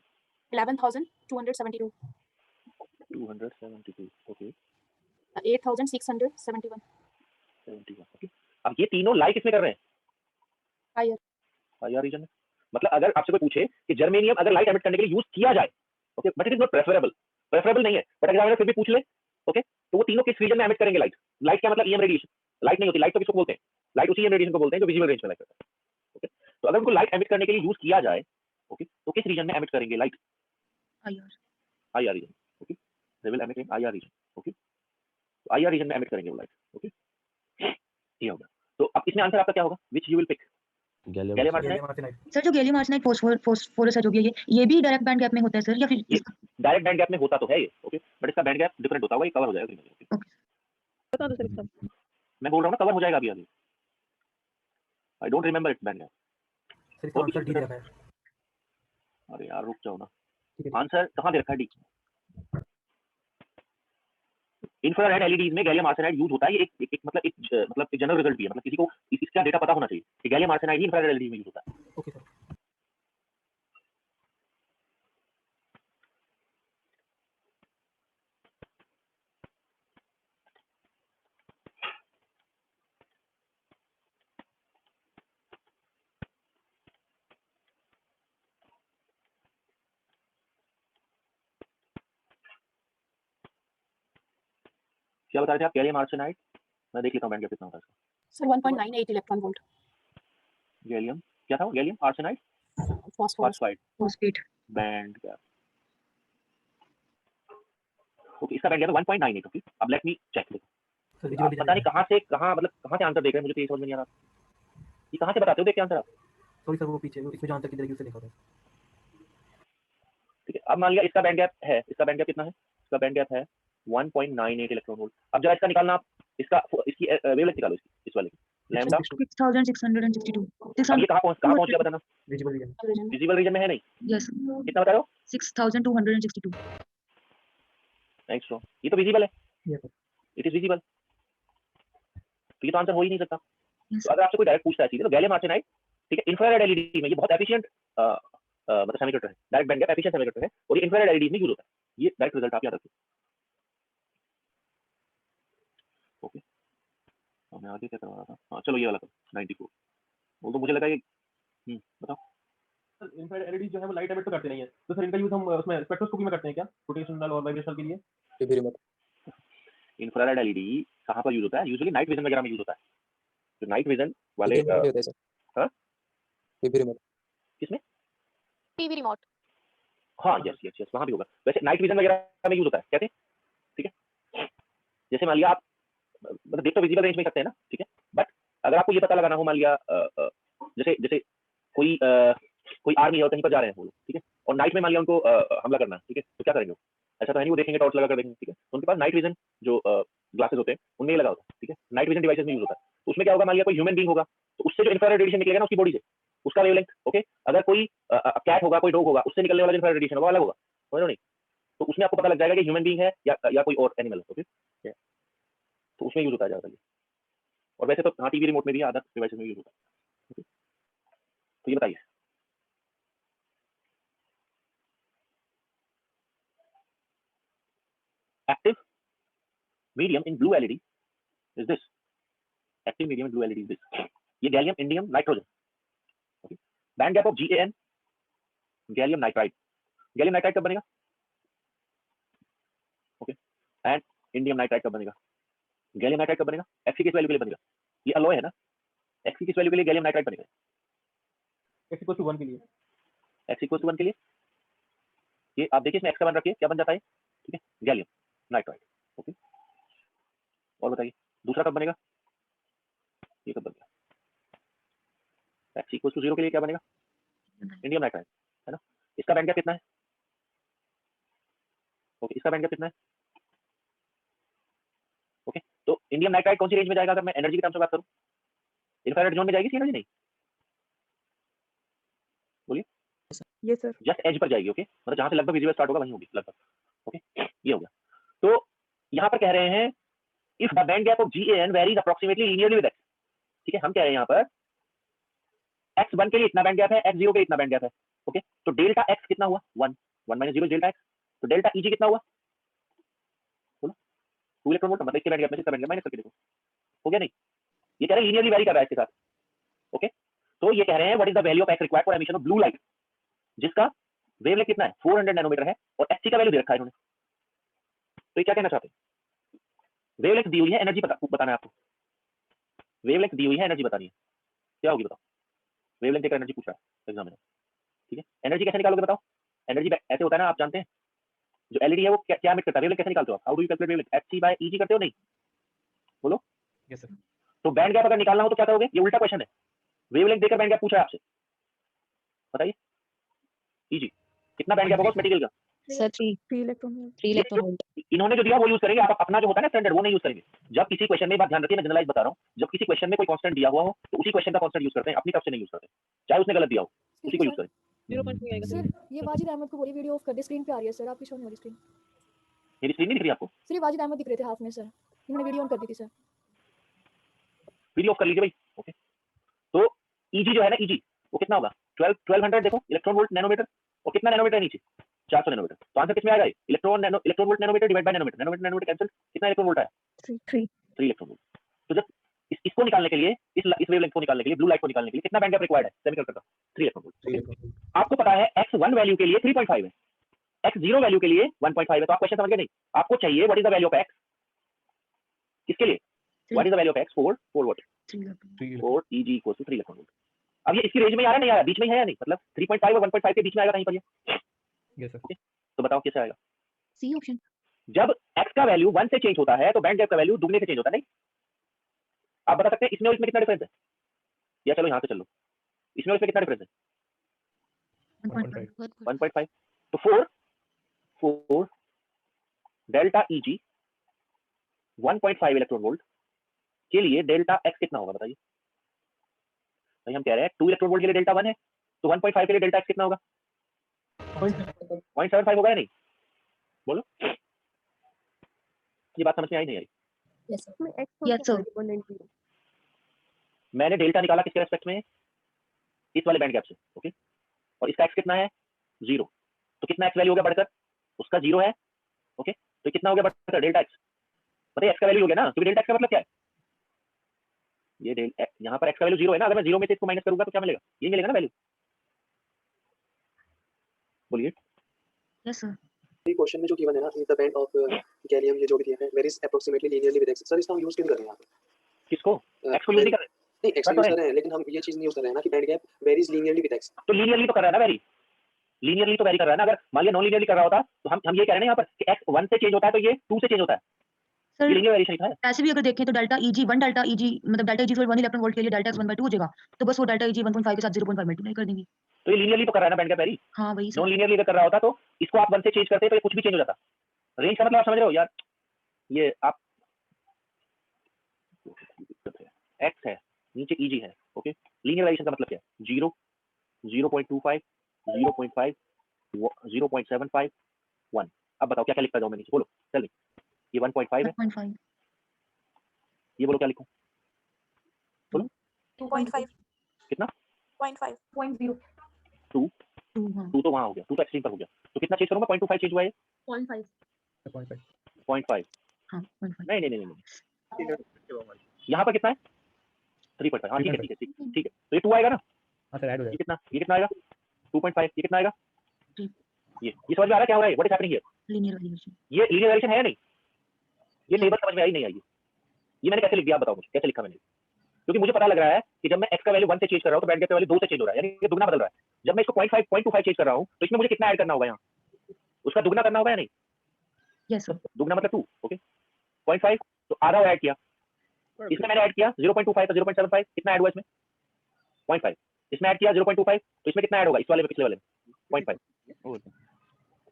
11,272 272 ओके 8,671 71 ओके। अब ये तीनों लाइट इसमें कर रहे हैं हायर आईआर रीजन में, मतलब अगर आपसे कोई पूछे कि जर्मेनियम अगर लाइट एमिट करने के लिए यूज किया जाए, okay, but it is not preferable नहीं है, बट एग्जामिनर फिर भी पूछ ले, ओके, तो वो तीनों किस रीजन में एमिट करेंगे लाइट, लाइट क्या मतलब ईएम रेडिएशन, लाइट नहीं होती, लाइट तो किसको बोलते हैं, लाइट उसी ईएम रेडिएशन को बोलते हैं जो विजुअल रेंज में लाइट करता है। ओके, तो अगर उनको लाइट एमिट करने के लिए यूज किया जाए, ओके, तो किस रीजन में एमिट करेंगे light, IR region. Okay, they will emit in IR region. Okay, तो आईआर रीजन में एमिट करेंगे वो लाइट। ओके, ये होगा। तो अब इसमें आंसर आपका क्या होगा, which you will pick, gallium arsenide. Sir जो गैलियम आर्सेनाइड फॉस्फोरस है जो भी है ये भी डायरेक्ट बैंड गैप में होता है सर, या फिर डायरेक्ट बैंड गैप में होता तो है ये, ओके, बट इसका बैंड गैप डिफरेंट होता होगा, ये कवर हो जाएगा। ओके, बता दो सर इसका। मैं बोल रहा हूँ ना कवर हो जाएगा अभी। I don't remember it's band gap. Sir इसका आंसर डी दे रखा है। अरे यार रुक जाओ ना, ठीक है आंसर कहाँ दे रखा है डी? इंफ्रारेड एलईडीज में गैलियम आर्सेनाइड यूज होता है। ये एक मतलब एक जनरल रिजल्ट भी है, मतलब किसी को इसका डेटा पता होना चाहिए कि गैलियम आर्सेनाइड ही इंफ्रारेड एलईडी में यूज होता है। Okay sir. क्या बता रहे थे आप? गैलियम आर्सेनाइड, मैं देख लेता हूँ बैंड गैप कितना होता है इसका। Sir 1.98 electron volt. गैलियम क्या था? Gallium arsenide phosphorus phosphide phosphate band gap. Okay, इसका बैंड गैप है 1.98। ओके, अब let me check. Sir visually पता नहीं कहाँ से आंसर देख रहे हैं, मुझे तो ये समझ में नहीं आ रहा ये कहाँ से बताते हो देख के आंसर आप। सॉरी सर वो पीछे इसमें जहाँ तक की तरीके से लिखा था। ठीक है, अब मान लिया इसका बैंड गैप है, इसका बैंड गैप कितना है? इसका बैंड गैप है 1.98 इलेक्ट्रॉन वोल्ट। अब जरा इसका निकालना आप, इसकी वेवलेंथ निकालो, इसकी इस वाले की लैम्डा। 6662 अब ये कहाँ पहुँच गया बताना? विजुअली विजिबल रीजन में है नहीं? यस कितना बता रहे हो? 6262 नेक्स्ट रो, ये तो विजिबल है, yes sir. It is visible, तो ये तो आंसर हो ही नहीं सकता। यस तो अगर आपसे कोई डायरेक्ट पूछता है चीजें तो गैलियम आर्सेनाइड, ठीक है, इंफ्रारेड एलईडी में ये बहुत एफिशिएंट मतलब सेमीकंडक्टर है, direct band gap efficient semiconductor है, और ये इंफ्रारेड एलईडी में यूज होता है। ये डायरेक्ट रिजल्ट आप याद रखिए। ओके, और मैं आगे क्या करवा रहा था? हाँ चलो ये वाला करो 94। वो तो मुझे लगा ये बताओ। सर इंफ्रारेड एलईडी जो है वो लाइट एमिट तो करते नहीं है, तो सर इनका यूज हम उसमें स्पेक्ट्रोस्कोपी में करते हैं क्या, रोटेशनल और वाइब्रेशनल के लिए? टीवी रिमोट इंफ्रारेड एलईडी कहाँ पर यूज होता है? यूजुअली नाइट विजन वगैरह में यूज होता है। तो नाइट विजन वाले टीवी रिमोट होता है सर। हाँ? टीवी रिमोट किसमें? TV remote. हाँ यस यस यस, वहाँ भी होगा। वैसे नाइट विजन वगैरह में यूज होता है, कहते हैं, ठीक है। जैसे मान लिया आप मतलब देख तो विजिबल रेंज में सकते हैं ना, ठीक है, बट अगर आपको ये पता लगाना हो, मान लिया जैसे कोई आर्मी है और कहीं पर जा रहे हैं वो लोग, ठीक है, और नाइट में मान लिया उनको हमला करना है, ठीक है, तो क्या करेंगे वो? ऐसा तो है नहीं वो देखेंगे टॉर्च लगा कर देखेंगे, ठीक है, तो उनके पास नाइट विजन जो ग्लासेस होते हैं उनमें ही लगा होता है, ठीक है, नाइट विजन डिवाइसेस में यूज होता है। तो उसमें क्या होगा, मान लिया कोई ह्यूमन बीइंग होगा तो उससे जो इंफ्रारेड रेडिएशन निकलेगा ना उसकी बॉडी से, उसका वेवलेंथ, ओके, अगर कोई कैट होगा, कोई डॉग होगा, उससे निकलने वाला इंफ्रारेड रेडिएशन वो अलग होगा, समझ रहे हो नहीं? तो उसमें आपको पता लग जाएगा कि ह्यूमन बीइंग है या कोई और एनिमल है, ओके, तो उसमें यूज होता है ज्यादा ये। और वैसे तो हाँ टीवी रिमोट में भी अदर डिवाइसेस में यूज होता है, ओके। तो ये बताइए active medium in blue LED is this. Active medium in blue LED is this. ये gallium indium nitrogen, okay, band gap of GaN gallium nitride. Gallium nitride कब बनेगा? ओके, एंड इंडियम नाइट्राइड कब बनेगा? Gallium nitride कब बनेगा? Xc किस value के लिए बनेगा? ये अलॉय है ना, Xc किस वैल्यू के लिए गैलियम नाइट्राइड बनेगा? x = 1 के लिए। X = 1 के लिए ये आप देखिए इसमें X का मान रखिए, क्या बन जाता है, ठीक है, गैलियम नाइट्राइड, ओके। और बताइए दूसरा कब बनेगा? ये कब बनेगा? X = 0 के लिए क्या बनेगा? इंडियम नाइट्राइड, है ना। इसका बैंड गैप कितना है? ओके, इसका बैंड गैप कितना है? ओके, तो इंडियम नाइट्राइड कौन सी रेंज में जाएगा? अगर मैं एनर्जी की टर्म्स में बात करूं, इंफ्रारेड जोन में जाएगी एनर्जी? नहीं, बोलिए। Yes sir. Just as per जाएगी, ओके, मतलब जहां से लगभग विजिबल स्टार्ट होगा वहीं होगी लगभग, ओके, ये हो गया। तो यहाँ पर कह रहे हैं if the band gap of GaN varies approximately linearly with X, ठीक है, हम कह रहे हैं यहाँ पर X1 के लिए इतना बैंड गैप है, X0 के लिए इतना बैंड गैप है, ओके, तो डेल्टा X कितना हुआ? 1 1 - 0 डेल्टा X, तो डेल्टा Eg कितना हुआ? बोलो, 2 इलेक्ट्रॉन वोल्ट, मतलब इसके बैंड गैप में से इसका बैंड गैप माइनस करके देखो, हो गया नहीं? ये कह रहे हैं लीनियरली वेरी कर रहा है इसके साथ, ओके। तो ये कह रहे हैं what is the value of X required for emission of blue light, जिसका वेवलेंथ कितना है? 400 नैनोमीटर है, और Xc का वैल्यू दे रखा है इन्होंने। तो ये क्या कहना चाहते हैं? वेवलेंथ दी हुई है, एनर्जी बताना है आपको। वेवलेंथ दी हुई है, एनर्जी बतानी है, क्या होगी बताओ? वेवलेंथ देकर एनर्जी पूछ रहा है एग्जाम में, ठीक है। एनर्जी कैसे निकालोगे बताओ? एनर्जी ऐसे होता है ना, आप जानते हैं जो एलईडी है वो क्या एमिट करता है, वेवलेंथ कैसे निकालते हो आप? How do you calculate wavelength? Hc/Eg करते हो नहीं? बोलो। Yes sir. तो बैंड गैप अगर निकालना हो तो क्या करोगे? ये उल्टा क्वेश्चन है, वेवलेंथ देकर बैंड गैप पूछ रहा है आपसे, बताइए। Eg कितना बैंड गैप होगा उस मटेरियल का? Sir 3 electron volt 3 electron volt इन्होंने जो दिया वो यूज करेंगे, आप अपना जो होता है ना स्टैंडर्ड वो नहीं यूज करेंगे। जब किसी क्वेश्चन में, बात ध्यान रखिए, मैं जनरलाइज बता रहा हूँ, जब किसी क्वेश्चन में कोई कांस्टेंट दिया हुआ हो तो उसी क्वेश्चन का कांस्टेंट यूज करते हैं, अपनी तरफ से नहीं यूज करते, चाहे उसने गलत दिया हो उसी को यूज करें। 0.3 आएगा सर ये वाजिद अहमद को बोलिए वीडियो ऑफ कर दे, स्क्रीन पे आ रही है सर, आपकी शो नहीं हो रही स्क्रीन। मेरी स्क्रीन नहीं दिख रही आपको? सर ये वाजिद अहमद दिख रहे थे हाफ में सर, इन्होंने वीडियो ऑन कर दी थी सर। वीडियो ऑफ कर लीजिए भाई। ओके, तो ईजी जो है ना, ईजी वो कितना होगा? 1200 देखो, इलेक्ट्रॉन वोल्ट नैनोमीटर, और कितना नैनोमीटर है नीचे? 400 नैनोमीटर। तो आंसर किसमें आएगा? Electron volt nanometre divide by nanometre, nanometre cancel, कितना इलेक्ट्रॉन वोल्ट आया? 3 इलेक्ट्रॉन वोल्ट। तो जब इसको निकालने के लिए, इस वेवलेंथ को निकालने के लिए, ब्लू लाइट को निकालने के लिए कितना बैंड गैप रिक्वायर्ड है सेमीकंडक्टर का? 3 इलेक्ट्रॉन वोल्ट। आपको पता है x1 वैल्यू के लिए 3.5 है, x0 वैल्यू के लिए 1.5 है, तो आप क्वेश्चन समझ गए नहीं? आपको चाहिए what is the value of x, किसके लिए? What is the value of x for what? 4 Eg equals to 3 electron volt. अब ये इसकी रेंज में आ रहा है नहीं आ रहा, बीच में ही है या नहीं? मतलब 3.5 और 1.5 के बीच में आएगा कहीं पर ये? Yes sir. तो बताओ कैसे आएगा? C option. जब x का वैल्यू 1 से चेंज होता है तो बैंड गैप का वैल्यू दुगने से चेंज होता है, नहीं? आप बता सकते हैं इसमें और इसमें कितना डिफरेंस है? या चलो यहाँ से चलो, इसमें और इसमें कितना डिफरेंस है? 1.5। तो 4 डेल्टा Eg 1.5 इलेक्ट्रॉन वोल्ट के लिए डेल्टा x कितना होगा बताइए? भाई हम कह रहे हैं 2 इलेक्ट्रॉन वोल्ट के लिए डेल्टा 1 है, तो 1.5 के लिए डेल्टा x कितना होगा? 0.75 होगा या नहीं? बोलो, ये बात समझ में आई नहीं आई? Yes sir. में x Yes, sir. 1.0 मैंने डेल्टा निकाला किसके रेस्पेक्ट में? इस वाले बैंड गैप से, ओके, और इसका x कितना है? 0। तो कितना x वैल्यू हो गया बढ़कर? उसका 0 है, ओके, तो कितना हो गया बढ़कर? Delta x। बताइए x का वैल्यू हो गया ना, क्योंकि डेल्टा x का मतलब क्या है? ये यहाँ पर x का वैल्यू 0 है ना, अगर मैं 0 में से इसको माइनस करूंगा तो क्या मिलेगा? ये मिलेगा ना वैल्यू। बोलिए। Yes sir. क्वेश्चन में जो गिवन है ना, in the band of gallium, ये जो भी दिया है, varies approximately linearly with x। Sir इसका हम यूज क्यों कर रहे हैं यहाँ पे? किसको? x को यूज नहीं कर रहे? नहीं, x यूज कर रहे हैं, लेकिन हम ये चीज नहीं यूज कर रहे हैं ना कि band gap varies linearly with x। तो लीनियरली तो कर रहा है ना, वेरी लीनियरली तो वेरी कर रहा है ना। अगर मान लिया नॉन लीनियरली कर रहा होता तो हम ये कह रहे हैं यहाँ पर कि x 1 से चेंज होता है तो ये 2 से चेंज होता है, सर ये लीनियर वेरिएशन था। ऐसे भी अगर देखें तो डेल्टा Eg 1 डेल्टा Eg मतलब डेल्टा Eg 1 इलेक्ट्रॉन वोल्ट के लिए डेल्टा x 1/2 हो जाएगा, तो बस वो डेल्टा Eg 1.5 के साथ 0.5 मल्टीप्लाई कर देंगे। तो ये लीनियरली तो कर रहा है ना बैंड गैप वेरी। हाँ वही नॉन सर। लीनियरली अगर कर रहा होता तो इसको आप 1 से चेंज करते तो ये कुछ भी चेंज हो जाता। रेंज का मतलब आप समझ रहे हो यार? ये आप x है, नीचे Eg है, ओके, लीनियर वेरिएशन का मतलब क्या है? 0, 0.25, 0.5, 0.75, 1। अब बताओ क्या क्या लिखता जाऊं मैं नीचे? बोलो चल। ये 1.5 है, 1.5 ये बोलो क्या लिखूं? बोलो 2.5 कितना? 0.5 2 हाँ 2 तो वहां हो गया, 2 तो एक्सट्रीम पर हो गया, तो कितना चेंज करूंगा? 0.25 चेंज हुआ है, 0.5 0.5। हाँ 0.5 नहीं नहीं नहीं नहीं, यहाँ पर कितना है? 3.5। हाँ ठीक है ठीक है ठीक है, तो ये 2 आएगा ना? हाँ सर ऐड हो ये जाएगा। कितना आएगा? 2.5। ये कितना आएगा? 3 ये समझ में आ रहा है क्या हो रहा है? What is happening here? Linear variation. ये लीनियर वेरिएशन है या नहीं? ये टेबल समझ में आई नहीं आई? ये मैंने कैसे लिख दिया? आप बताओ मुझे कैसे लिखा मैंने? क्योंकि मुझे पता लग रहा है कि जब मैं x का वैल्यू 1 से चेंज कर रहा हूं तो बैंड गैप का वैल्यू 2 से चेंज हो रहा है, यानी ये दुगना बदल रहा है। जब मैं इसको 0.25 चेंज कर रहा हूं तो इसमें मुझे कितना ऐड करना होगा? यहाँ उसका दुगना करना होगा या नहीं? Yes sir. दुगना मतलब 2, ओके, 0.5 तो आधा ऐड किया, इसमें मैंने ऐड किया 0.25 तो 0.75, कितना ऐड हुआ इसमें? 0.5। इसमें ऐड किया 0.25 तो इसमें कितना ऐड होगा? इस वाले में, पिछले वाले में 0.5।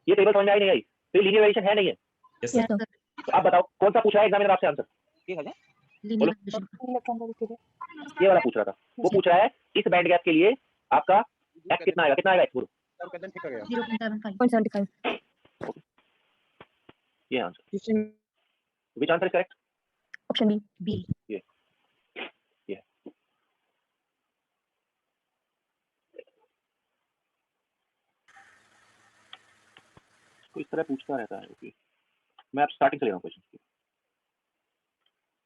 ये टेबल समझ में आई नहीं आई? तो लीनियर वेरिएशन है नहीं है? Yes sir. तो आप बताओ कौन सा पूछ रहा है एग्जामिनर आपसे answer? Linear variation electron volt के लिए ये वाला पूछ रहा था, वो पूछ रहा है इस बैंड गैप के लिए आपका x कितना आएगा? कितना आएगा x? बोलो 0.75 0.75 ये आंसर। Which answer is correct? Option B. B. ये तो इस तरह पूछता रहता है। ओके, मैं अब स्टार्टिंग से ले रहा हूँ क्वेश्चन।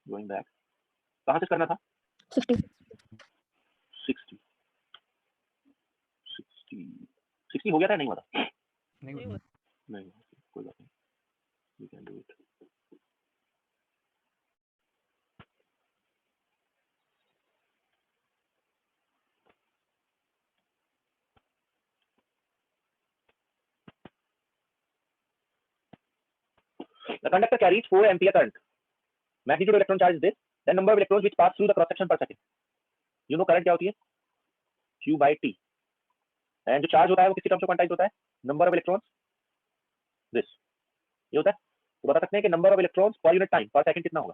गोइंग बैक, कहाँ से करना था? 60 60 हो गया था नहीं हुआ था? नहीं नहीं, कोई बात नहीं, we can do it. The conductor carries 4 ampere current. Magnitude of electron charge is this. Then number of electrons which pass through the cross section per second. You know current क्या होती है? Q by T. And जो charge होता है वो किसी term से quantize होता है? Number of electrons दिस, ये होता है। तो बता सकते हैं कि number of electrons per unit time पर सेकंड कितना होगा?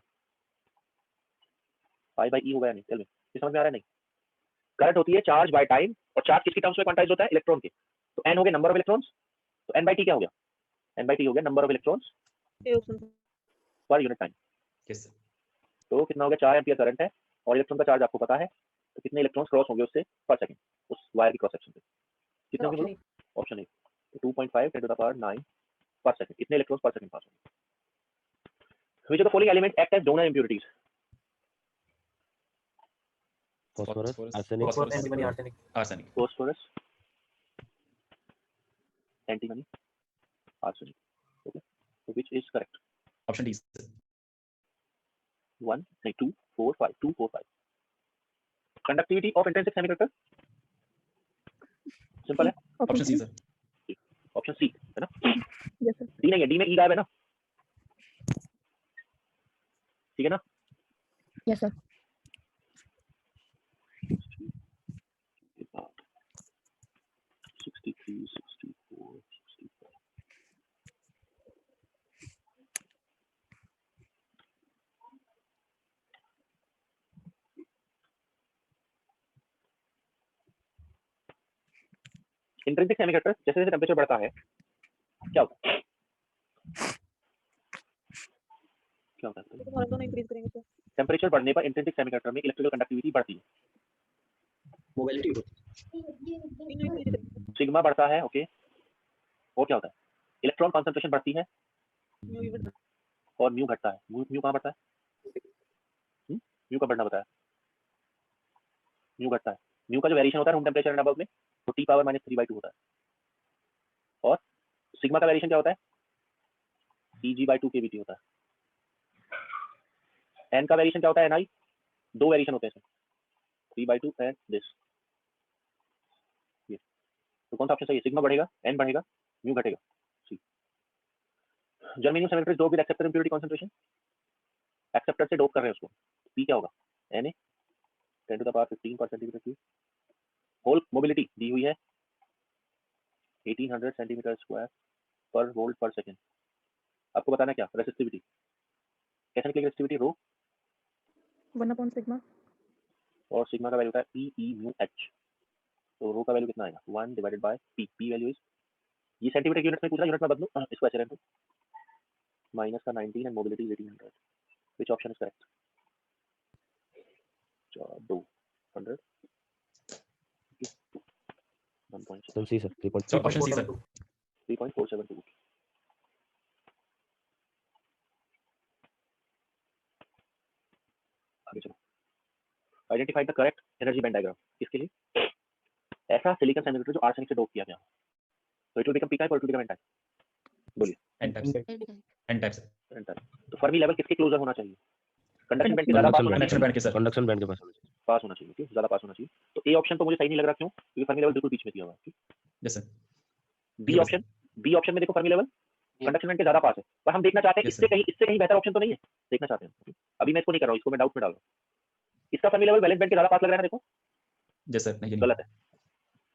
पाई बाई ई होगा या नहीं? टेल मी, ये समझ में आ रहा है? नहीं, करंट होती है चार्ज बाय टाइम, और चार्ज किसकी टर्म्स में क्वांटाइज होता है? इलेक्ट्रॉन के। तो एन हो गया नंबर ऑफ इलेक्ट्रॉन्स, तो एन बाई टी क्या हो गया? एन बाई टी हो गया number of electrons per unit time. Yes sir. तो कितना हो गया? 4 एम्पियर करंट है और इलेक्ट्रॉन का चार्ज आपको पता है, तो कितने इलेक्ट्रॉन्स क्रॉस होंगे उससे पर सेकंड, उस वायर की क्रॉस सेक्शन पे? कितने होंगे बोलो? ऑप्शन ए, तो 2.5 10 to the power 9 पर सेकंड, कितने इलेक्ट्रॉन्स पर सेकंड पास होंगे? Which of the following element act as donor impurities? phosphorus, Phosphorus, arsenic, phosphorus, antimony, arsenic. arsenic. Phosphorus, antimony, arsenic. Okay, so which is correct? Option D sir. 1 नहीं 2 4 5 2 4 5. Conductivity of intrinsic semiconductor simple है, Option C sir. Option C है ना? Yes sir. D नहीं है, D में ई गायब है ना, ठीक है ना? Yes sir. 63 64 65. इंट्रिंसिक सेमीकंडक्टर जैसे जैसे टेम्परेचर बढ़ता है क्या होता है? क्या होता है? टेम्परेचर बढ़ने पर इंट्रिंसिक सेमीकंडक्टर में इलेक्ट्रिकल कंडक्टिविटी बढ़ती है, मोबिलिटी सिग्मा बढ़ता है। ओके, और क्या होता है? इलेक्ट्रॉन कॉन्सेंट्रेशन बढ़ती है और म्यू घटता है। म्यू कहाँ बढ़ता है? म्यू का बढ़ना बताया, म्यू घटता है। म्यू का जो वेरिएशन होता है रूम टेम्परेचर एंड अबव में, तो टी पावर -3/2 होता है। और सिग्मा का वेरिएशन क्या होता है? Eg/2 kBT होता है। एन का वेरिएशन क्या होता है? Ni, दो वेरिएशन होते हैं इसमें, 3/2 एंड दिस। ये तो कौन सा ऑप्शन सही है? सिग्मा बढ़ेगा, एन बढ़ेगा, म्यू घटेगा। C. Germanium semiconductor is doped with acceptor impurity concentration, acceptor से डोप कर रहे हैं उसको, पी क्या होगा? Na 10 to the power 15 per centimeter cube। Hole mobility दी हुई है 1800 centimetre square per volt per second. आपको बताना है क्या? रेसिस्टिविटी कैसे निकलेगी? रेसिस्टिविटी रो 1/सिग्मा और सिग्मा का वैल्यू होता है E म्यू H। तो रो का वैल्यू कितना आएगा? 1 divided by P। P value is, ये सेंटीमीटर यूनिट्स में पूछा, यूनिट में बदलूं इसको ऐसे रहने दो, माइनस का 19 and mobility 1800। Which option is correct? 200 1.6 C sir, So option C sir. 3.472। आगे चलो, identify the correct energy band diagram. किसके लिए? ऐसा सिलिकॉन सेमीकंडक्टर जो आर्सेनिक से डोप किया गया हो, तो it will become P type और it will become N type. बोलिए। N type sir. N type sir. N type. तो फर्मी लेवल किसके क्लोजर होना चाहिए? कंडक्शन बैंड के ज्यादा पास होना Conduction चाहिए, band के sir. conduction band के पास होना चाहिए। पास होना चाहिए, ठीक, ज्यादा पास होना चाहिए। तो ए ऑप्शन तो मुझे सही नहीं लग रहा, क्यों? क्योंकि फर्मी लेवल बिल्कुल बीच में दिया हुआ है। Yes sir. B option, B option में देखो फर्मी लेवल कंडक्शन बैंड के ज्यादा पास है, पर हम देखना चाहते हैं Yes, इससे कहीं बेहतर ऑप्शन तो नहीं है, देखना चाहते हैं। अभी मैं इसको नहीं कर रहा हूँ, इसको मैं डाउट में डाल रहा हूँ। इसका फर्मी लेवल वैलेंस बैंड के ज्यादा पास लग रहा है ना, देखो Yes sir. नहीं गलत है,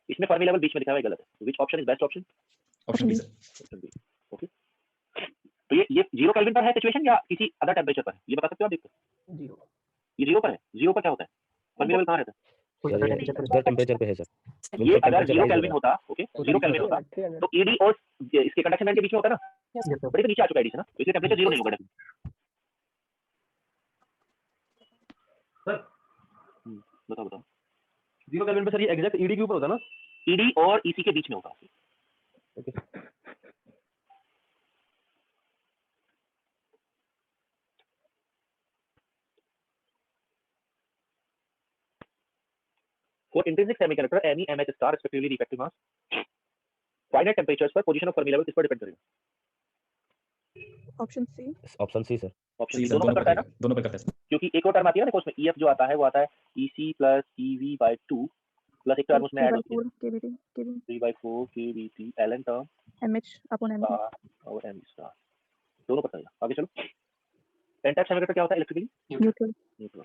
इसमें फर्मी लेवल बीच में दिखा हुआ है, गलत है। Which option is best option? Option B sir. Option B. Okay, तो ये 0 केल्विन पर है सिचुएशन या किसी अदर टेंपरेचर पर है, ये बता सकते हो आप? देखो जीरो ये 0 पर है, 0 पर क्या होता है? फर्मी लेवल कहाँ रहता है? सर टेम्परेचर पे है सर। ये अगर 0 केल्विन होता, ओके 0 केल्विन होता, तो ईडी और इसके कंडक्शन बैंड के बीच में होता ना, बड़े तो नीचे आ चुका है ईडी से ना, तो इसलिए टेंपरेचर 0 नहीं होगा। सर बताओ बताओ। 0 केल्विन पे सर ये एग्जैक्ट ईडी के ऊपर होता है ना? ईडी और ईसी के बीच में होता है। Okay. For intrinsic semiconductor Me MH star respectively the effective mass finite temperatures पर position of Fermi level किस पर डिपेंड करेगा? Option C option C sir. Option C C sir. दोनों पर करता है ना, दोनों पे करता है sir. क्योंकि एक और टर्म आती है ना, देखो उसमें EF जो आता है वो आता है EC प्लस EV/2 प्लस एक टर्म उसमें ऐड होती है 3/4 KVT 3/4 KBT ln term MH upon M star और M स्टार, दोनों पर करेगा। आगे चलो, एन टाइप सेमीकंडक्टर क्या होता है? Electrically neutral neutral.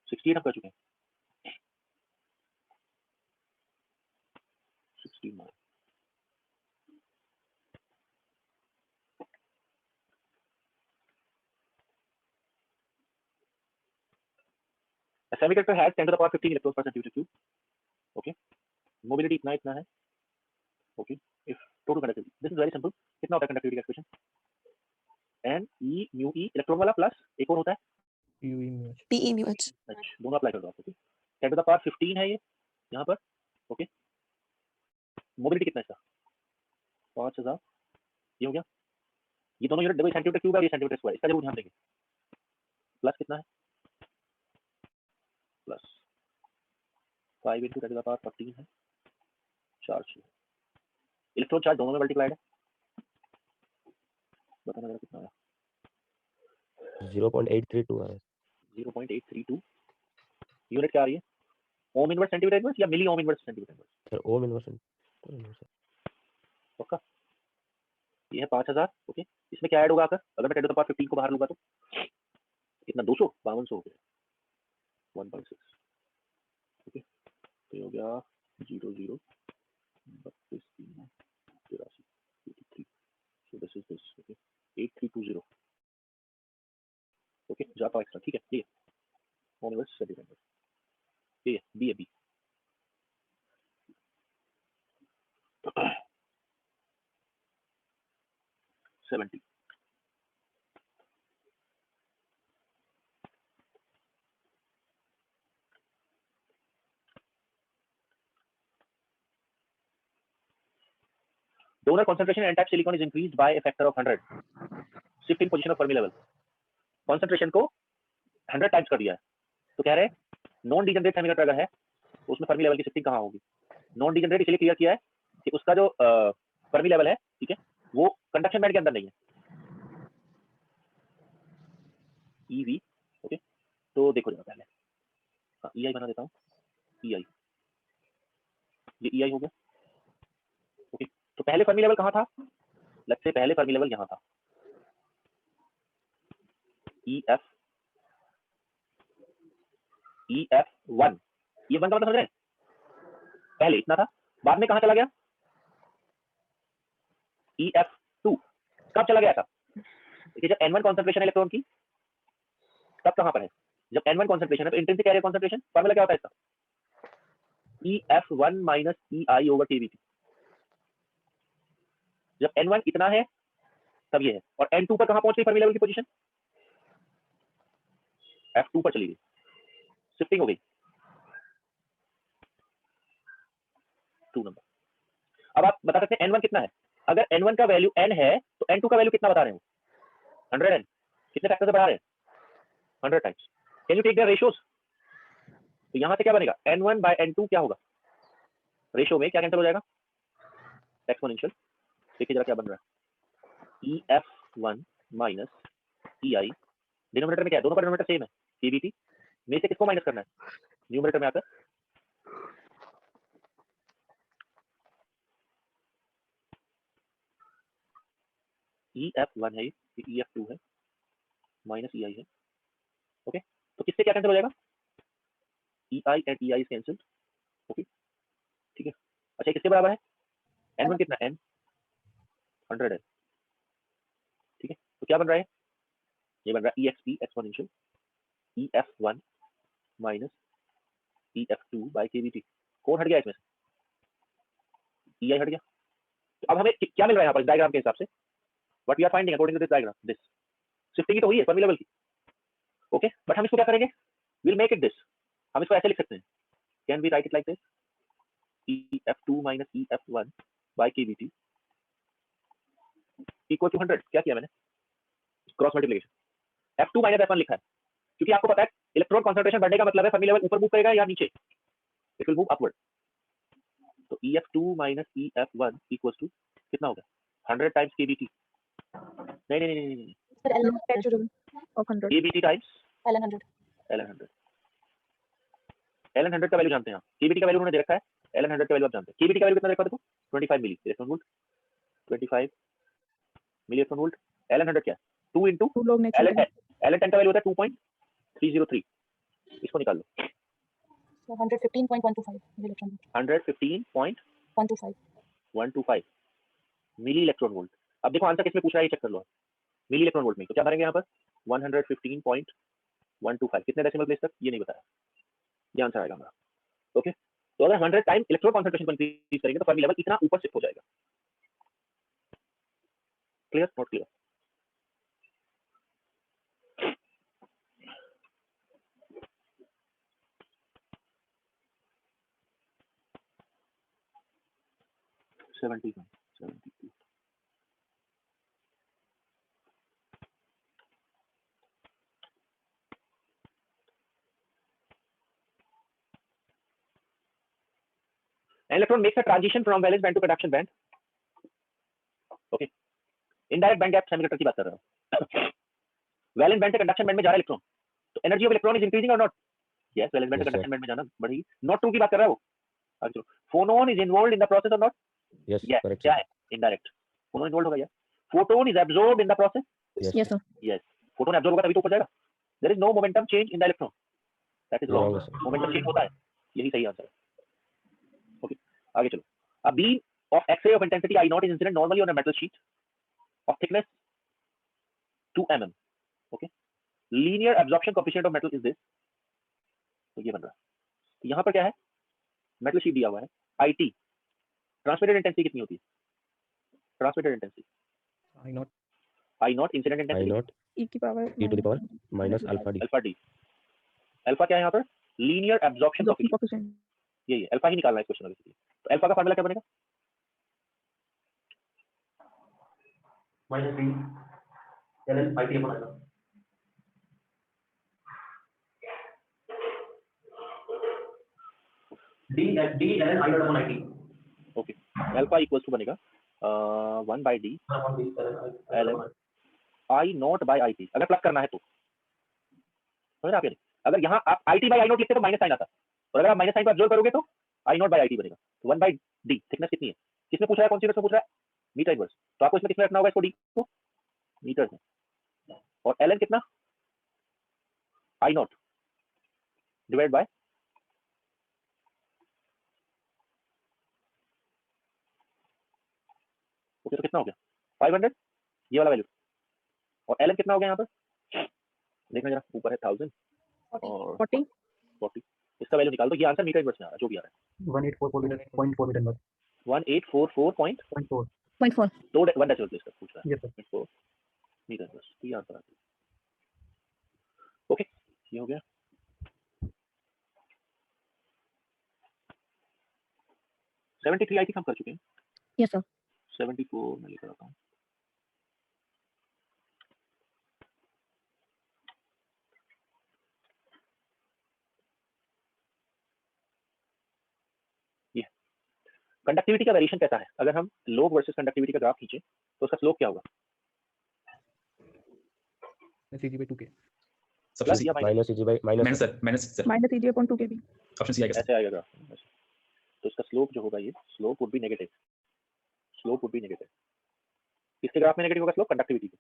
68 हम कर चुके हैं। 69. A semiconductor has 10 to the power 15 electrons per centimeter cube. Okay. Mobility इतना है. Okay. If total conductivity. This is very simple. कितना होता है conductivity का expression? N E mu E electron वाला प्लस एक और होता है PE mu H. PE mu H. दोनों अप्लाई कर दो आप. ओके. 10 टू द पावर 15 है ये यहाँ पर. ओके. मोबिलिटी कितना है इसका? 5000. ये हो गया. ये दोनों यूनिट देखो सेंटीमीटर क्यूब है और ये सेंटीमीटर स्क्वायर. इसका जरूर ध्यान देंगे. प्लस कितना है? Plus 5 into 10 to the power 14 है. चार्ज इलेक्ट्रॉन चार्ज दोनों में मल्टीप्लाइड है. बताना जरा कितना आया. 0.832 है 0.832. यूनिट क्या आ रही है? ओम इनवर्स सेंटीमीटर इनवर्स या milli ohm inverse centimetre inverse? Sir ohm inverse पक्का. ये है 5000. ओके. इसमें क्या ऐड होगा आकर अगर मैं 10 to the power 15 को बाहर लूंगा तो कितना? 200 5200 हो गया. 1.6. ओके. तो ये हो गया 00 32 83. So this is this. Okay. 8320. Okay. जाता एक्स्ट्रा. ठीक है. ये ओम इनवर्स सेंटीमीटर. ये बी है B. $70. Donor concentration in N-type silicon is increased by a factor of 100. Shift in position of Fermi level. Concentration को 100 टाइम्स कर दिया है. तो कह रहे हैं नॉन डिजेनरेट सेमीकंडक्टर अगर है तो उसमें फर्मी लेवल की शिफ्टिंग कहाँ होगी? नॉन डिजेनरेट इसलिए क्लियर किया है कि उसका जो फर्मी लेवल है, ठीक है, वो कंडक्शन बैंड के अंदर नहीं है. EV. ओके. तो देखो जरा पहले. हाँ, EI बना देता हूँ. EI. ये EI हो गया. ओके. तो पहले फर्मी लेवल कहाँ था? लेट्स से पहले फर्मी लेवल यहाँ था. EF 1. ये 1 का मतलब समझ रहे हैं? पहले इतना था, बाद में कहाँ चला गया? EF2. कब चला गया था? देखिए जब N1 कॉन्सेंट्रेशन है इलेक्ट्रॉन की तब कहाँ पर है? जब N1 कॉन्सेंट्रेशन है तो इंट्रिंसिक कैरियर कॉन्सेंट्रेशन फॉर्मूला क्या होता है इसका? EF1 minus EI over KBT. जब N1 इतना है तब ये है. और N2 पर कहाँ पहुंच गई फर्मी लेवल की पोजीशन? F2 पर चली गई. शिफ्टिंग हो गई. 2 नंबर. अब आप बता सकते हैं N1 कितना है? अगर N1 का वैल्यू N है तो N2 का वैल्यू कितना बता रहे हो? 100N. कितने फैक्टर से बढ़ा रहे हैं? 100 times. Can you take the ratios? तो यहां से क्या बनेगा? N1 by N2 क्या होगा? रेशियो में क्या कैंसिल हो जाएगा? एक्सपोनेंशियल. देखिए जरा क्या बन रहा है. EF1 minus EI. डिनोमिनेटर में क्या है? दोनों का डिनोमिनेटर सेम है. KBT में से किसको माइनस करना है? न्यूमरेटर में आकर EF1 है, ये EF2 है, माइनस EI है. ओके. तो किससे क्या कैंसिल हो जाएगा? EI and EI is cancelled. Okay. ठीक है. अच्छा किसके बराबर है? N1 कितना? N 100 है. ठीक है. तो क्या बन रहा है? ये बन रहा है EXP exponential EF1 minus EF2 by KBT. कौन हट गया इसमें से? EI हट गया. तो अब हमें क्या मिल रहा है यहाँ पर डायग्राम के हिसाब से? What we are finding according to this diagram, this shifting ही तो हुई है फर्मी लेवल की. ओके. बट हम इसको क्या करेंगे? Will make it this. हम इसको ऐसे लिख सकते हैं. Can we write it like this? EF2 minus EF1 by KBT equal to 100. क्या किया मैंने? Cross multiplication. F2 minus F1 लिखा है क्योंकि आपको पता है इलेक्ट्रॉन कॉन्सेंट्रेशन बढ़ने का मतलब है फर्मी लेवल ऊपर मूव करेगा या नीचे? It will move upward. तो EF2 minus EF1 equals to कितना होगा? 100 टाइम्स KBT. नहीं नहीं नहीं नहीं Sir, Ln of 100. KBT times Ln 100. Ln 100 का वैल्यू जानते हैं आप. KBT का वैल्यू उन्होंने दे रखा है. Ln 100 का वैल्यू आप जानते हैं. KBT का वैल्यू कितना देखो देखो 25 milli electron volt. 25 milli electron volt. Ln 100 क्या है? 2 into 2 log nature. Ln 10 का वैल्यू होता है 2.303. इसको निकाल लो. So 115.125 electron. 115.125. 125 milli electron volt. अब देखो आंसर किसमें पूछ रहा है ये चेक कर लो, मिली इलेक्ट्रॉन वोल्ट में। तो क्या भरेंगे यहाँ पर 115.125, कितने डेसिमल प्लेस तक ये नहीं बताया, ये आंसर आएगा हमारा। ओके, तो अगर 100 टाइम इलेक्ट्रॉन कॉन्सेंट्रेशन को इंक्रीज करेंगे तो फर्मी लेवल इतना ऊपर शिफ्ट हो जाएगा। Clear, not clear? An electron makes a transition from valence band to conduction band. Okay, indirect band gap semiconductor की बात कर रहा हूँ। वैलेंस बैंड से कंडक्शन बैंड में जा रहा है इलेक्ट्रॉन, तो energy of electron is increasing और नॉट? यस, वैलेंस बैंड से कंडक्शन बैंड में जाना बढ़ी, नॉट ट्रू की बात कर रहा है वो। आगे चलो, phonon is involved in the process और नॉट? यस, करेक्ट क्या है? इनडायरेक्ट। फोनॉन इन्वॉल्वड होगा यार। Photon is absorbed in the process? Yes sir. Yes, photon absorb होगा तभी तो ऊपर जाएगा। There is no momentum change in the electron, that is wrong. Momentum change होता है, यही सही आंसर है। ओके, आगे चलो। A beam of X-ray of intensity I0 is incident normally on a metal sheet of thickness 2 mm. Okay. Linear absorption coefficient of metal is this. तो ये बन रहा है। तो यहाँ पर क्या है? मेटल शीट दिया हुआ है। IT ट्रांसमिटेड इंटेंसिटी कितनी होती है? Transmitted intensity I0 incident intensity I0 e की power e to the power minus alpha d. Alpha D. Alpha क्या है यहाँ पर? Linear absorption coefficient. ये अल्फा ही निकालना है इस क्वेश्चन में बेसिकली। तो अल्फा का फार्मूला क्या बनेगा? -d ln IT अपॉन आएगा। d ln I0 upon IT। Okay, alpha equals to बनेगा 1 by d ln I0 by IT। अगर प्लस करना है तो समझ रहे आप? अगर यहाँ आप IT by I0 लिखते तो माइनस साइन आता, और अगर आप माइनस साइन को ऑब्जर्व करोगे तो I0 by IT बनेगा। तो 1 by d थिकनेस कितनी है? किसमें पूछ रहा है? कौन सी यूनिट में पूछ रहा है? Metre inverse. तो आपको इसमें कितना रखना होगा? इसको d को मीटर में, और ln कितना? I0 डिवाइड बाय ओके, तो कितना हो गया? 500 ये वाला वैल्यू, और ln कितना हो गया यहाँ पर? देखना जरा, ऊपर है 1000 और 40। इसका वैल्यू निकाल दो, ये आंसर मीटर इनवर्स में आ रहा है जो भी आ रहा है। 1844.4 मीटर इनवर्स। 1844.4 तो 1 डेसिमल प्लेस का पूछ रहा है। Yes sir. 4 मीटर इनवर्स, तो ये आंसर आ गया। ओके, ये हो गया। सेवेंटी थ्री आई थिंक हम कर चुके हैं। Yes sir. 74 मैं लेकर आता हूँ। कंडक्टिविटी का वेरिएशन कैसा है? अगर हम लोग वर्सेस कंडक्टिविटी का ग्राफ खींचे तो उसका स्लोप क्या होगा? Cg/2k सबसे प्लस सी या minus Cg by minus sir minus Eg upon 2 के भी ऑप्शन सी आएगा ऐसे आएगा ग्राफ। तो इसका स्लोप जो होगा, ये slope would be negative. Slope would be negative. किसके ग्राफ में नेगेटिव होगा स्लोप? कंडक्टिविटी के।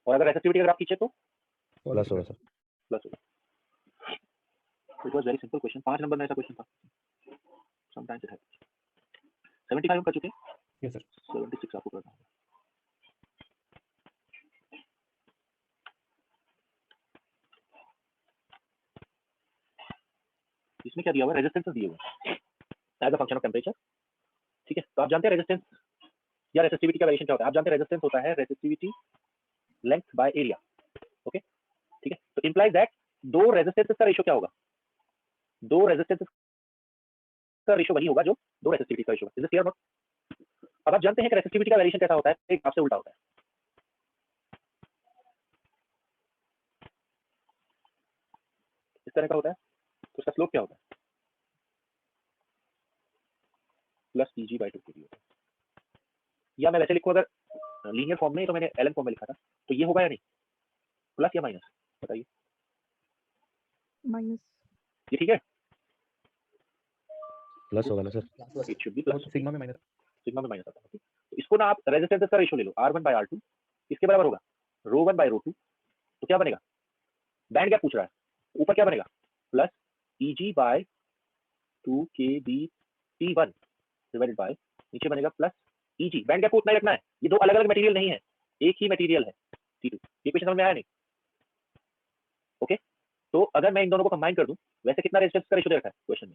और अगर रेसिस्टिविटी का ग्राफ खींचे तो प्लस होगा सर। प्लस होगा। It was very simple question. 5 number में ऐसा क्वेश्चन था। Sometimes it happens. 75 हम कर चुके हैं। Yes sir. 76 आपको करना होगा। इसमें क्या दिया हुआ है? रेजिस्टेंस दिए हुए हैं as a function of temperature. ठीक है, तो आप जानते हैं रेजिस्टेंस या रेसिस्टिविटी का वेरिएशन क्या होता है? आप जानते हैं रेजिस्टेंस होता है resistivity length by area. Okay, ठीक है, तो इंप्लाइज दैट दो रेजिस्टेंसेस का रेशियो क्या होगा? दो रेजिस्टेंसेस का रेशियो वही होगा जो दो रेसिस्टिविटी का रेशियो है। Is this clear not? अब आप जानते हैं कि रेसिस्टिविटी का वेरिएशन कैसा होता है? एक ग्राफ से उल्टा होता है। इस तरह का होता है। तो उसका स्लोप क्या होता है? प्लस Eg/2 के लिए होता है। या मैं वैसे लिखूं, अगर लीनियर फॉर्म में, तो मैंने ln फॉर्म में लिखा था, तो ये होगा या नहीं? प्लस या माइनस? बताइए। माइनस। ये ठीक है? प्लस होगा ना sir? It should be plus. Sigma में माइनस आता है। तो इसको ना आप रेजिस्टेंस का रेशियो ले लो, R1/R2 इसके बराबर होगा ρ1/ρ2। तो क्या बनेगा? बैंड गैप पूछ रहा है, ऊपर क्या बनेगा? Plus Eg/2 2kBT1 divided by नीचे बनेगा प्लस Eg। बैंड गैप को उतना ही रखना है, ये दो अलग अलग मटेरियल नहीं है, एक ही मटेरियल है T2। ये क्वेश्चन समझ में आया नहीं? ओके, तो अगर मैं इन दोनों को कंबाइन कर दूं, वैसे कितना रेजिस्टेंस का रेशियो दे रखा है क्वेश्चन में?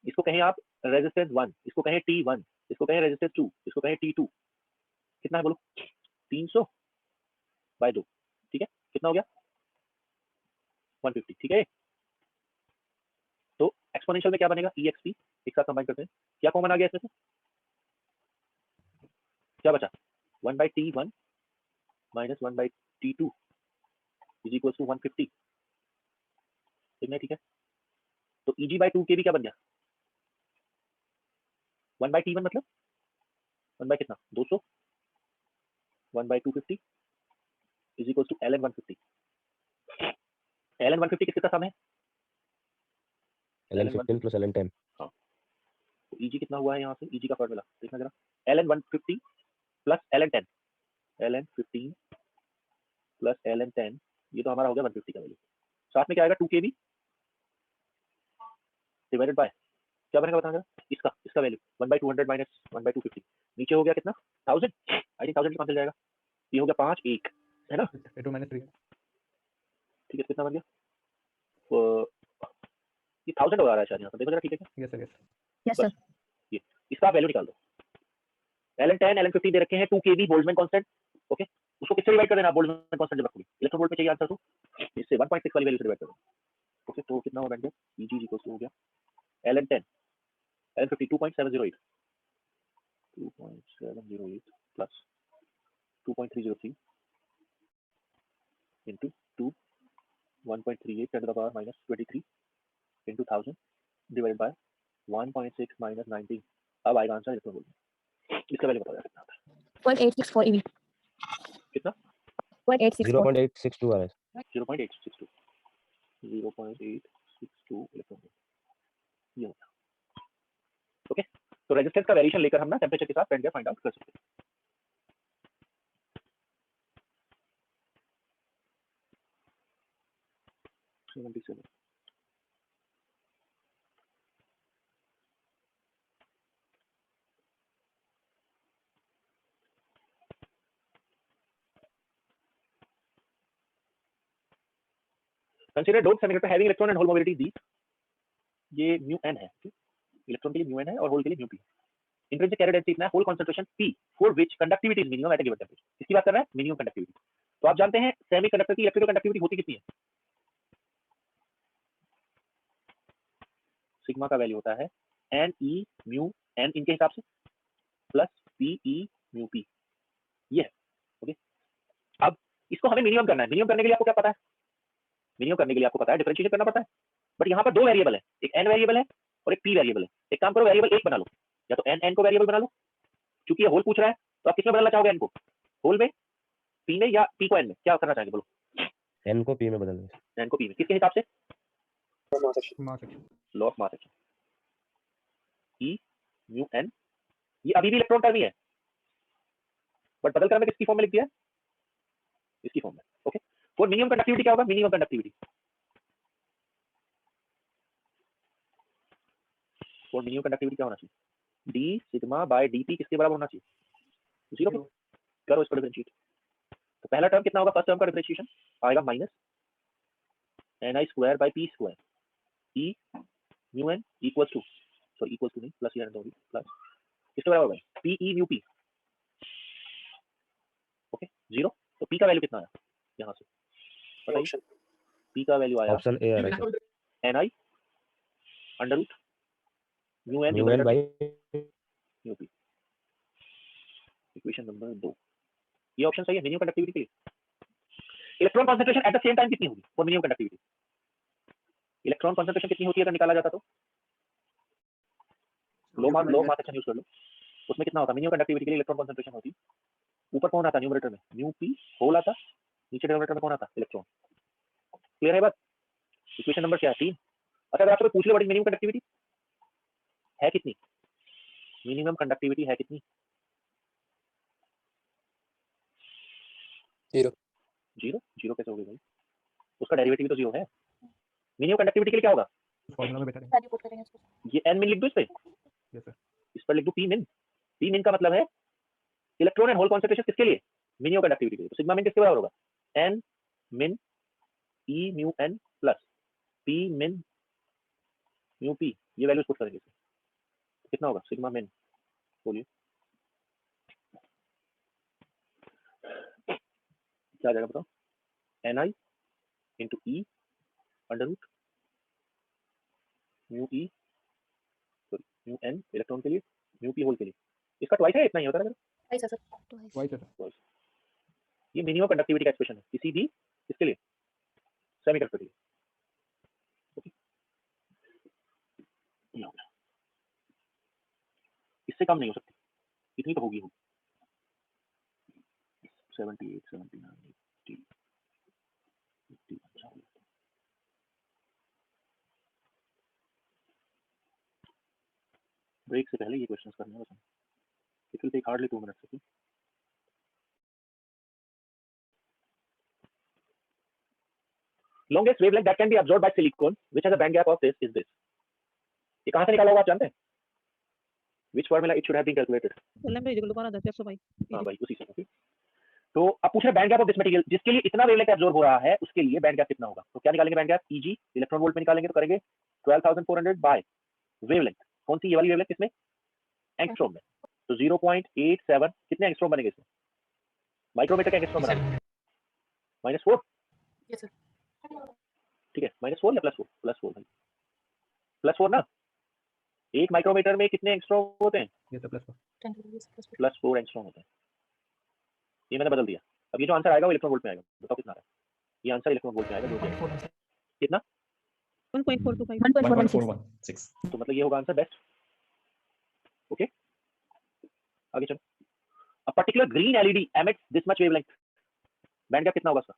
इसको कहें आप रेजिस्टेंस 1, इसको कहें T1, इसको कहें रेजिस्टेंस 2, इसको कहें T2। कितना है बोलो? 300 बाय 2, ठीक है, कितना हो गया? 150, ठीक है। तो एक्सपोनेंशियल में क्या बनेगा? EXP, एक साथ कंबाइन करते हैं, क्या कॉमन आ गया इसमें से? क्या बचा? 1 by T1 minus 1 by T2 is equals to 150, ठीक है। तो Eg by 2k भी क्या बन गया? 1 by T1 मतलब 1 by कितना? 200, 1 by 250 is equals to ln 150। ln 150 किसके साथ है? ln 15 plus ln 10। हाँ, तो Eg कितना हुआ है यहाँ से? Eg का फॉर्मूला देखना जरा, ln 150 plus ln 10, ln 15 plus ln 10, ये तो हमारा हो गया 150 का वैल्यू। साथ में क्या आएगा? 2kb डिवाइडेड बाय क्या बनेगा बताना जरा? इसका वैल्यू 1 by 200 माइनस 1 by 250, नीचे हो गया कितना? 1000, आई थिंक 1000 के 5 मिल जाएगा, ये हो गया 5 1 है ना? 2 minus 3 ठीक है, कितना बन गया? ये 1000 हो रहा है शायद यहाँ पर, देखो जरा, ठीक है क्या? Yes sir yes yes sir. ये इसका वैल्यू निकाल दो। ln 10 ln 15 दे रखे हैं, 2kb बोल्ट्जमैन कांस्टेंट, ओके, उसको किससे डिवाइड कर देना? बोल्ट्जमैन कांस्टेंट जब रखोगे, इलेक्ट्रॉन वोल्ट में चाहिए आंसर, तो इससे 1.6 वाली वैल्यू से डिवाइड कर दो। ओके, तो कितना हो गया? Eg इक्वल्स टू हो गया ln 10 ln 15 2.708 plus 2.303 into 2 1.38 10 to the power minus 23 into 1000 divided by 1.6 minus 19। अब आएगा आंसर इलेक्ट्रॉन वोल्ट में। इसका वैल्यू बताओ कितना आता है? 0.864 eV। कितना? 0.864 0.862 आ रहा है। 0.862 इलेक्ट्रॉन वोल्ट, ये होता है। ओके, तो रेजिस्टेंस का वेरिएशन लेकर हम ना टेंपरेचर के साथ बैंड गैप फाइंड आउट कर सकते हैं। Consider doped semiconductor having electron and hole mobility d, ये mu n है, इलेक्ट्रॉन के लिए mu n है और होल के लिए mu p। Intrinsic carrier density इतना है, hole concentration p for which conductivity is minimum at a given temperature. किसकी बात कर रहा है? Minimum conductivity. तो आप जानते हैं सेमीकंडक्टर की इलेक्ट्रिकल कंडक्टिविटी होती कितनी है? सिग्मा का वैल्यू होता है n e mu n इनके हिसाब से plus p e mu p, ये है। ओके, अब इसको हमें मिनिमम करना है। मिनिमम करने के लिए आपको क्या पता है? मिनिमम करने के लिए आपको पता है डिफरेंशिएट करना पड़ता है, बट यहाँ पर दो वेरिएबल है, एक n वेरिएबल है और एक p वेरिएबल है। एक काम करो, वेरिएबल एक बना लो, या तो n को वेरिएबल बना लो, क्योंकि ये होल पूछ रहा है, तो आप किसमें बदलना चाहोगे? n को होल में, p में, या p को n में? क्या करना चाहेंगे बोलो? n को p में बदलना है। n को p में, किसके हिसाब से? Mass section law of mass action, e mu n, ये अभी भी इलेक्ट्रॉन टर्म ही है, बट बदल कर हमें किसकी फॉर्म में लिख दिया है? इसकी फॉर्म में। ओके, फॉर मिनिमम कंडक्टिविटी क्या होगा? Minimum conductivity for minimum conductivity क्या होना चाहिए? d सिग्मा बाय dt किसके बराबर होना चाहिए? 0। करो इसको डिफरेंशिएट, तो पहला टर्म कितना होगा? फर्स्ट टर्म का डिफरेंशिएशन आएगा minus ni square by p square e mu n equals to, sorry equals to नहीं, प्लस ये होगी, प्लस किसके बराबर होगा? p e mu p। Okay, 0। तो p का वैल्यू कितना आया यहाँ से बताइए? p का वैल्यू आया ऑप्शन ए आ रहा है sir. ni under root mu n mu n by mu p। Equation number 2, ये ऑप्शन सही है मिनिमम कंडक्टिविटी के लिए। Electron concentration at the same time कितनी होगी for minimum conductivity? Electron concentration कितनी होती है अगर निकाला जाता तो? लो मास सेक्शन यूज कर लो, उसमें कितना होता? मिनिमम कंडक्टिविटी के लिए इलेक्ट्रॉन कंसंट्रेशन होती, ऊपर कौन आता? न्यूमरेटर में mu p होल आता, नीचे डिनोमिनेटर में कौन आता? इलेक्ट्रॉन। क्लियर है बात? इक्वेशन नंबर क्या है? 3। अच्छा, अगर आपसे पूछ ले बड़ी मिनिमम कंडक्टिविटी है कितनी? मिनिमम कंडक्टिविटी है कितनी? 0 0 कैसे होगी भाई? उसका डेरिवेटिव तो 0 है। मिनिमम कंडक्टिविटी के लिए क्या होगा? फॉर्मूला में बैठा देंगे। वैल्यू पुट करेंगे इसको। ये n min लिख दो इस पे, यस सर। इस पर लिख दो p min। p min का मतलब है इलेक्ट्रॉन एंड होल कॉन्सेंट्रेशन किसके लिए, मिनिमम कंडक्टिविटी के लिए। तो सिग्मा मिन किसके बराबर होगा, n min e mu n plus p min mu p, ये वैल्यूज पुट करेंगे। कितना होगा सिग्मा मिन, बोलिए क्या आ जाएगा बताओ, ni into E under root mu E sorry mu N electron के लिए, म्यू पी होल के लिए। इसका ट्वाइस है, इतना ही होता है ना सर वाई सर। ये मिनिमम कंडक्टिविटी का एक्सप्रेशन है किसी भी इसके लिए, सेमीकंडक्टर के लिए। ओके, ये हो गया, इससे कम नहीं हो सकती, इतनी तो होगी 78 79 80 80। अच्छा ब्रेक से पहले ये क्वेश्चंस करने हैं बस। It will take hardly 2 minutes. Okay, longest wavelength that can be absorbed by silicon which has a band gap of this is this। ये कहां से निकाला होगा आप जानते हैं, which formula it should have been calculated। Lambda equal to 1200 भाई। हां भाई उसी से। ओके, तो अब पूछ रहे band gap of this material, जिसके लिए इतना वेवलेंथ एब्जॉर्ब हो रहा है उसके लिए बैंड गैप कितना होगा। तो क्या निकालेंगे band gap, Eg electron volt में निकालेंगे, तो करेंगे 12400 बाय वेवलेंथ। कौन सी, ये वाली वेवलेंथ किसमें, एंगस्ट्रॉम में। तो 0.87 कितने एंगस्ट्रॉम बनेंगे इसमें, माइक्रोमीटर का एंगस्ट्रॉम बना -4। Yes sir. ठीक है, -4 या +4, +4 भाई, +4 ना। एक माइक्रोमीटर में कितने एंगस्ट्रॉम होते हैं, ये तो +4 +4 एंगस्ट्रॉम होते हैं। ये मैंने बदल दिया। अब ये जो आंसर आएगा वो इलेक्ट्रॉन वोल्ट में आएगा, बताओ कितना आ रहा है। ये आंसर इलेक्ट्रॉन वोल्ट में आएगा, जो भी आएगा। कितना, 1.425 1.416। तो मतलब ये होगा आंसर बेस्ट। ओके, आगे चलो। A particular green LED emits this much wavelength, band gap कितना होगा उसका।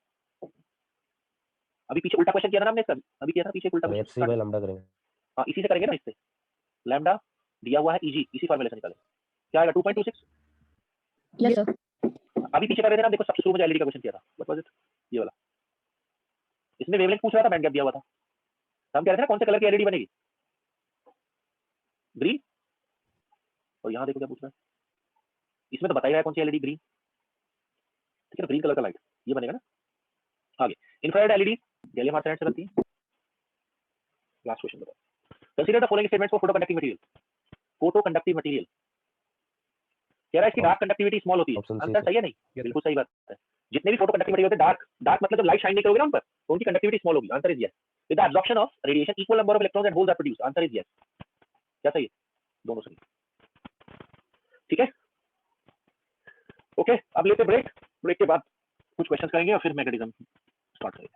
अभी पीछे उल्टा क्वेश्चन किया था ना हमने इसका, अभी किया था पीछे उल्टा एफ सी बाय लैम्डा करेंगे। हां इसी से करेंगे ना, इससे लैम्डा दिया हुआ है Eg, इसी फार्मूले से निकालें। क्या आएगा 2.26। Yes sir. अभी पीछे कर रहे थे ना, देखो सबसे शुरू में एलईडी का क्वेश्चन किया था, व्हाट वाज इट, ये वाला। इसमें वेवलेंथ पूछ रहा था, बैंड गैप दिया हुआ था। हम कह रहे थे ना कौन से कलर की एलईडी बनेगी, ग्रीन। और यहाँ देखो क्या पूछ रहा है, इसमें तो बता ही रहा है कौन सी एलईडी, ग्रीन। ठीक है, ग्रीन कलर का लाइट ये बनेगा ना। आगे इंफ्रारेड एलईडी, गैलियम आर्सेनाइड से बनती है। लास्ट क्वेश्चन बताओ, consider the following statements for photo conducting material. Photo conductive material कह रहा है इसकी डार्क कंडक्टिविटी स्मॉल होती है। आंसर सही है नहीं, बिल्कुल सही बात है। जितने भी फोटो कंडक्टिव मटेरियल होते हैं डार्क मतलब जब लाइट शाइन नहीं करोगे ना उन पर, तो उनकी कंडक्टिविटी स्मॉल होगी। Answer is yes. With the absorption of radiation equal number of electrons and holes are produced. Answer is yes. क्या सही है, दोनों सही। ठीक है, ओके, अब लेते ब्रेक। ब्रेक के बाद कुछ क्वेश्चंस करेंगे और फिर मैग्नेटिज्म स्टार्ट करेंगे।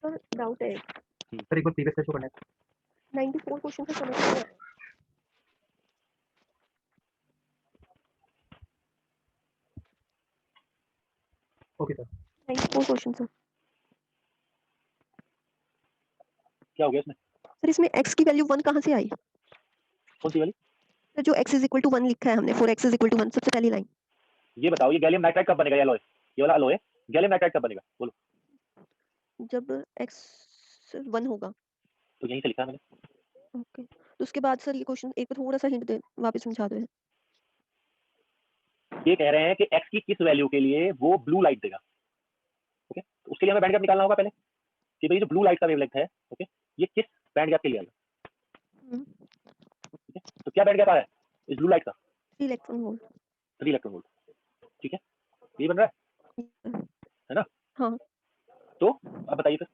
सर डाउट है, सर एक बार प्रीवियस टेस्ट को करना है। 94 क्वेश्चन का समझ नहीं आया। Okay sir. 94 question sir. क्या हो गया इसमें, सर इसमें x की वैल्यू 1 कहाँ से आई। कौन सी वाली, सर जो x = 1 लिखा है हमने, 4x = 1, सबसे पहली लाइन। ये बताओ, ये गैलियम नाइट्राइड कब बनेगा, ये अलॉय, ये वाला अलॉय गैलियम नाइट्राइड कब बनेगा, बोलो। जब x 1 होगा। तो यहीं से लिखा है मैंने। ओके, तो उसके बाद सर ये क्वेश्चन एक थोड़ा सा हिंट दे, वापस समझा दो। ये कह रहे हैं कि x की किस वैल्यू के लिए वो ब्लू लाइट देगा। ओके, तो उसके लिए हमें बैंड गैप निकालना होगा पहले कि भाई जो ब्लू लाइट का वेवलेंथ है, ओके, ये किस बैंड गैप के लिए आएगा। ठीक है, तो क्या बैंड गैप आ रहा है इस ब्लू लाइट का, 3 इलेक्ट्रॉन वोल्ट। 3 electron volt. ठीक है, ये बन रहा है ना। हाँ, तो अब बताइए फिर।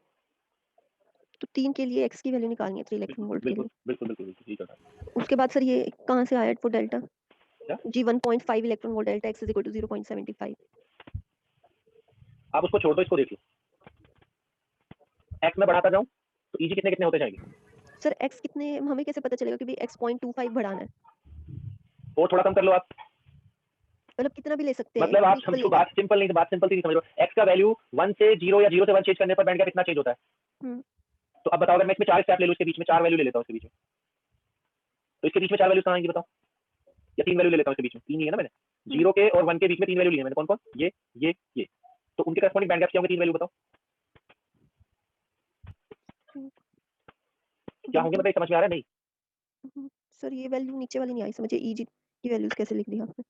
तो 3 के लिए x की वैल्यू निकालनी है 3 इलेक्ट्रॉन वोल्ट के लिए। बिल्कुल बिल्कुल बिल्कुल ठीक है। उसके बाद सर ये कहाँ से आया फॉर डेल्टा, क्या जी 1.5 इलेक्ट्रॉन वोल्ट, डेल्टा x = 0.75। आप उसको छोड़ दो, इसको देख लो। x में बढ़ाता जाऊं तो Eg कितने कितने होते जाएंगे। सर x कितने हमें कैसे पता चलेगा कि भाई x 0.25 बढ़ाना है। और थोड़ा कम कर लो आप, मतलब कितना भी ले सकते हैं, मतलब आप समझो, बात सिंपल नहीं, बात सिंपल थी, समझ लो। x का वैल्यू 1 से 0 या 0 से 1 चेंज करने पर बैंड गैप कितना चेंज होता है। तो अब बताओ, अगर मैं इसमें 4 स्टेप ले लूं, इसके बीच में 4 वैल्यू ले लेता हूं, इसके बीच में, तो इसके बीच में 4 वैल्यू कहां आएंगी बताओ, या 3 वैल्यू ले लेता हूं इसके बीच में, 3 ही है ना मैंने, 0 के और 1 के बीच में 3 वैल्यू ली है मैंने, कौन कौन, ये, तो उनके करस्पॉन्डिंग बैंड गैप क्या होंगे, 3 वैल्यू बताओ क्या होंगे मतलब समझ में आ रहा है? नहीं सर ये वैल्यू नीचे वाली नहीं आई समझे, ईजी की वैल्यूज कैसे लिख दी आपने?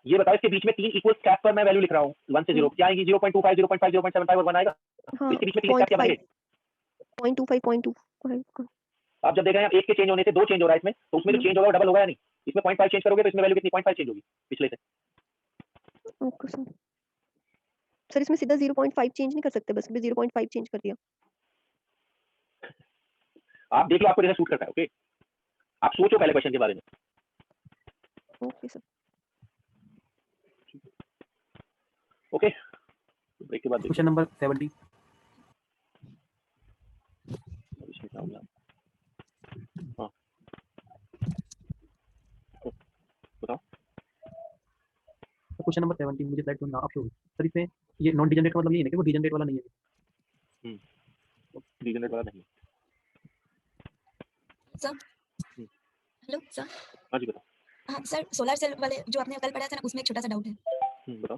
ये बताओ इसके बीच में 3 इक्वल स्टैक पर मैं वैल्यू लिख रहा हूँ 1 से 0 क्या आएगी 0.25 0.5 0.75 और 1 आएगा हाँ इसके बीच में 3 स्टैक क्या बनेंगे 0.25 आप जब देख रहे हैं आप एक के चेंज होने से 2 चेंज हो रहा है इसमें तो उसमें जो चेंज होगा वो डबल होगा या नहीं इसमें 0.5 चेंज करोगे तो इसमें वैल्यू कितनी 0.5 चेंज होगी पिछले से ओके सर। सर इसमें सीधा 0.5 चेंज नहीं कर सकते, बस भी 0.5 चेंज कर दिया। आप देख लो आपको जैसा सूट करता है ओके आप सोचो पहले क्वेश्चन के बारे में ओके सर। ओके ब्रेक के बाद क्वेश्चन नंबर 70 इसमें क्या होगा हाँ बताओ क्वेश्चन नंबर 70 मुझे स्लाइड ढूंढना आप लोग सर इसमें ये नॉन डिजेनरेट का मतलब नहीं है कि वो डिजेनरेट वाला नहीं है डिजेनरेट वाला नहीं सर हेलो सर हाँ जी बताओ हाँ सर सोलर सेल वाले जो आपने कल पढ़ा था ना उसमें एक छोटा सा डाउट है बताओ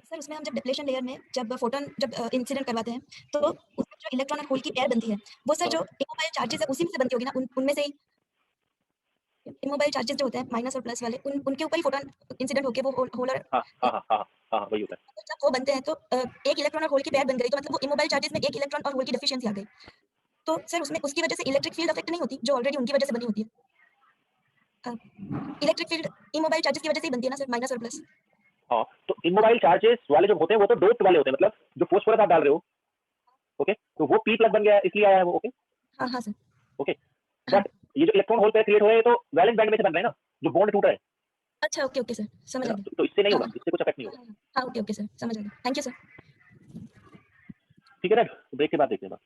सर उसमें हम जब डिप्लेशन लेयर में जब फोटोन जब इंसिडेंट करवाते हैं तो उसमें जो इलेक्ट्रॉन और होल की पेयर बनती है वो सर जो इमोबाइल चार्जेस है उसी में से बनती होगी ना उनमें से ही इमोबाइल चार्जेस जो होते हैं माइनस और प्लस वाले उनके ऊपर ही फोटोन इंसिडेंट होके वो होल और हाँ वही होता है जब वो बनते हैं तो एक इलेक्ट्रॉन और होल की पेयर बन गई तो मतलब वो इमोबाइल चार्जेस में एक इलेक्ट्रॉन और होल की डेफिशिएंसी आ गई तो सर उसमें उसकी वजह से इलेक्ट्रिक फील्ड अफेक्ट नहीं होती जो ऑलरेडी उनकी वजह से बनी होती है इलेक्ट्रिक फील्ड इमोबाइल चार्जेस की वजह से ही बनती है ना सर माइनस और प्लस हाँ तो इमोबाइल चार्जेस वाले जो होते हैं वो तो डोप्ड वाले होते हैं मतलब जो फॉस्फोरस आप डाल रहे हो ओके तो वो पी प्लस बन गया है इसलिए आया है वो ओके हाँ सर ओके बट ये जो इलेक्ट्रॉन होल पेयर क्रिएट हो रहे हैं तो वैलेंस बैंड में से बन रहे हैं ना जो बॉन्ड टूट रहा है अच्छा ओके सर समझ आ गया तो इससे नहीं होगा इससे कुछ अफेक्ट नहीं होगा हाँ ओके सर समझ आ गया थैंक यू सर ठीक है ना ब्रेक के बाद देखते हैं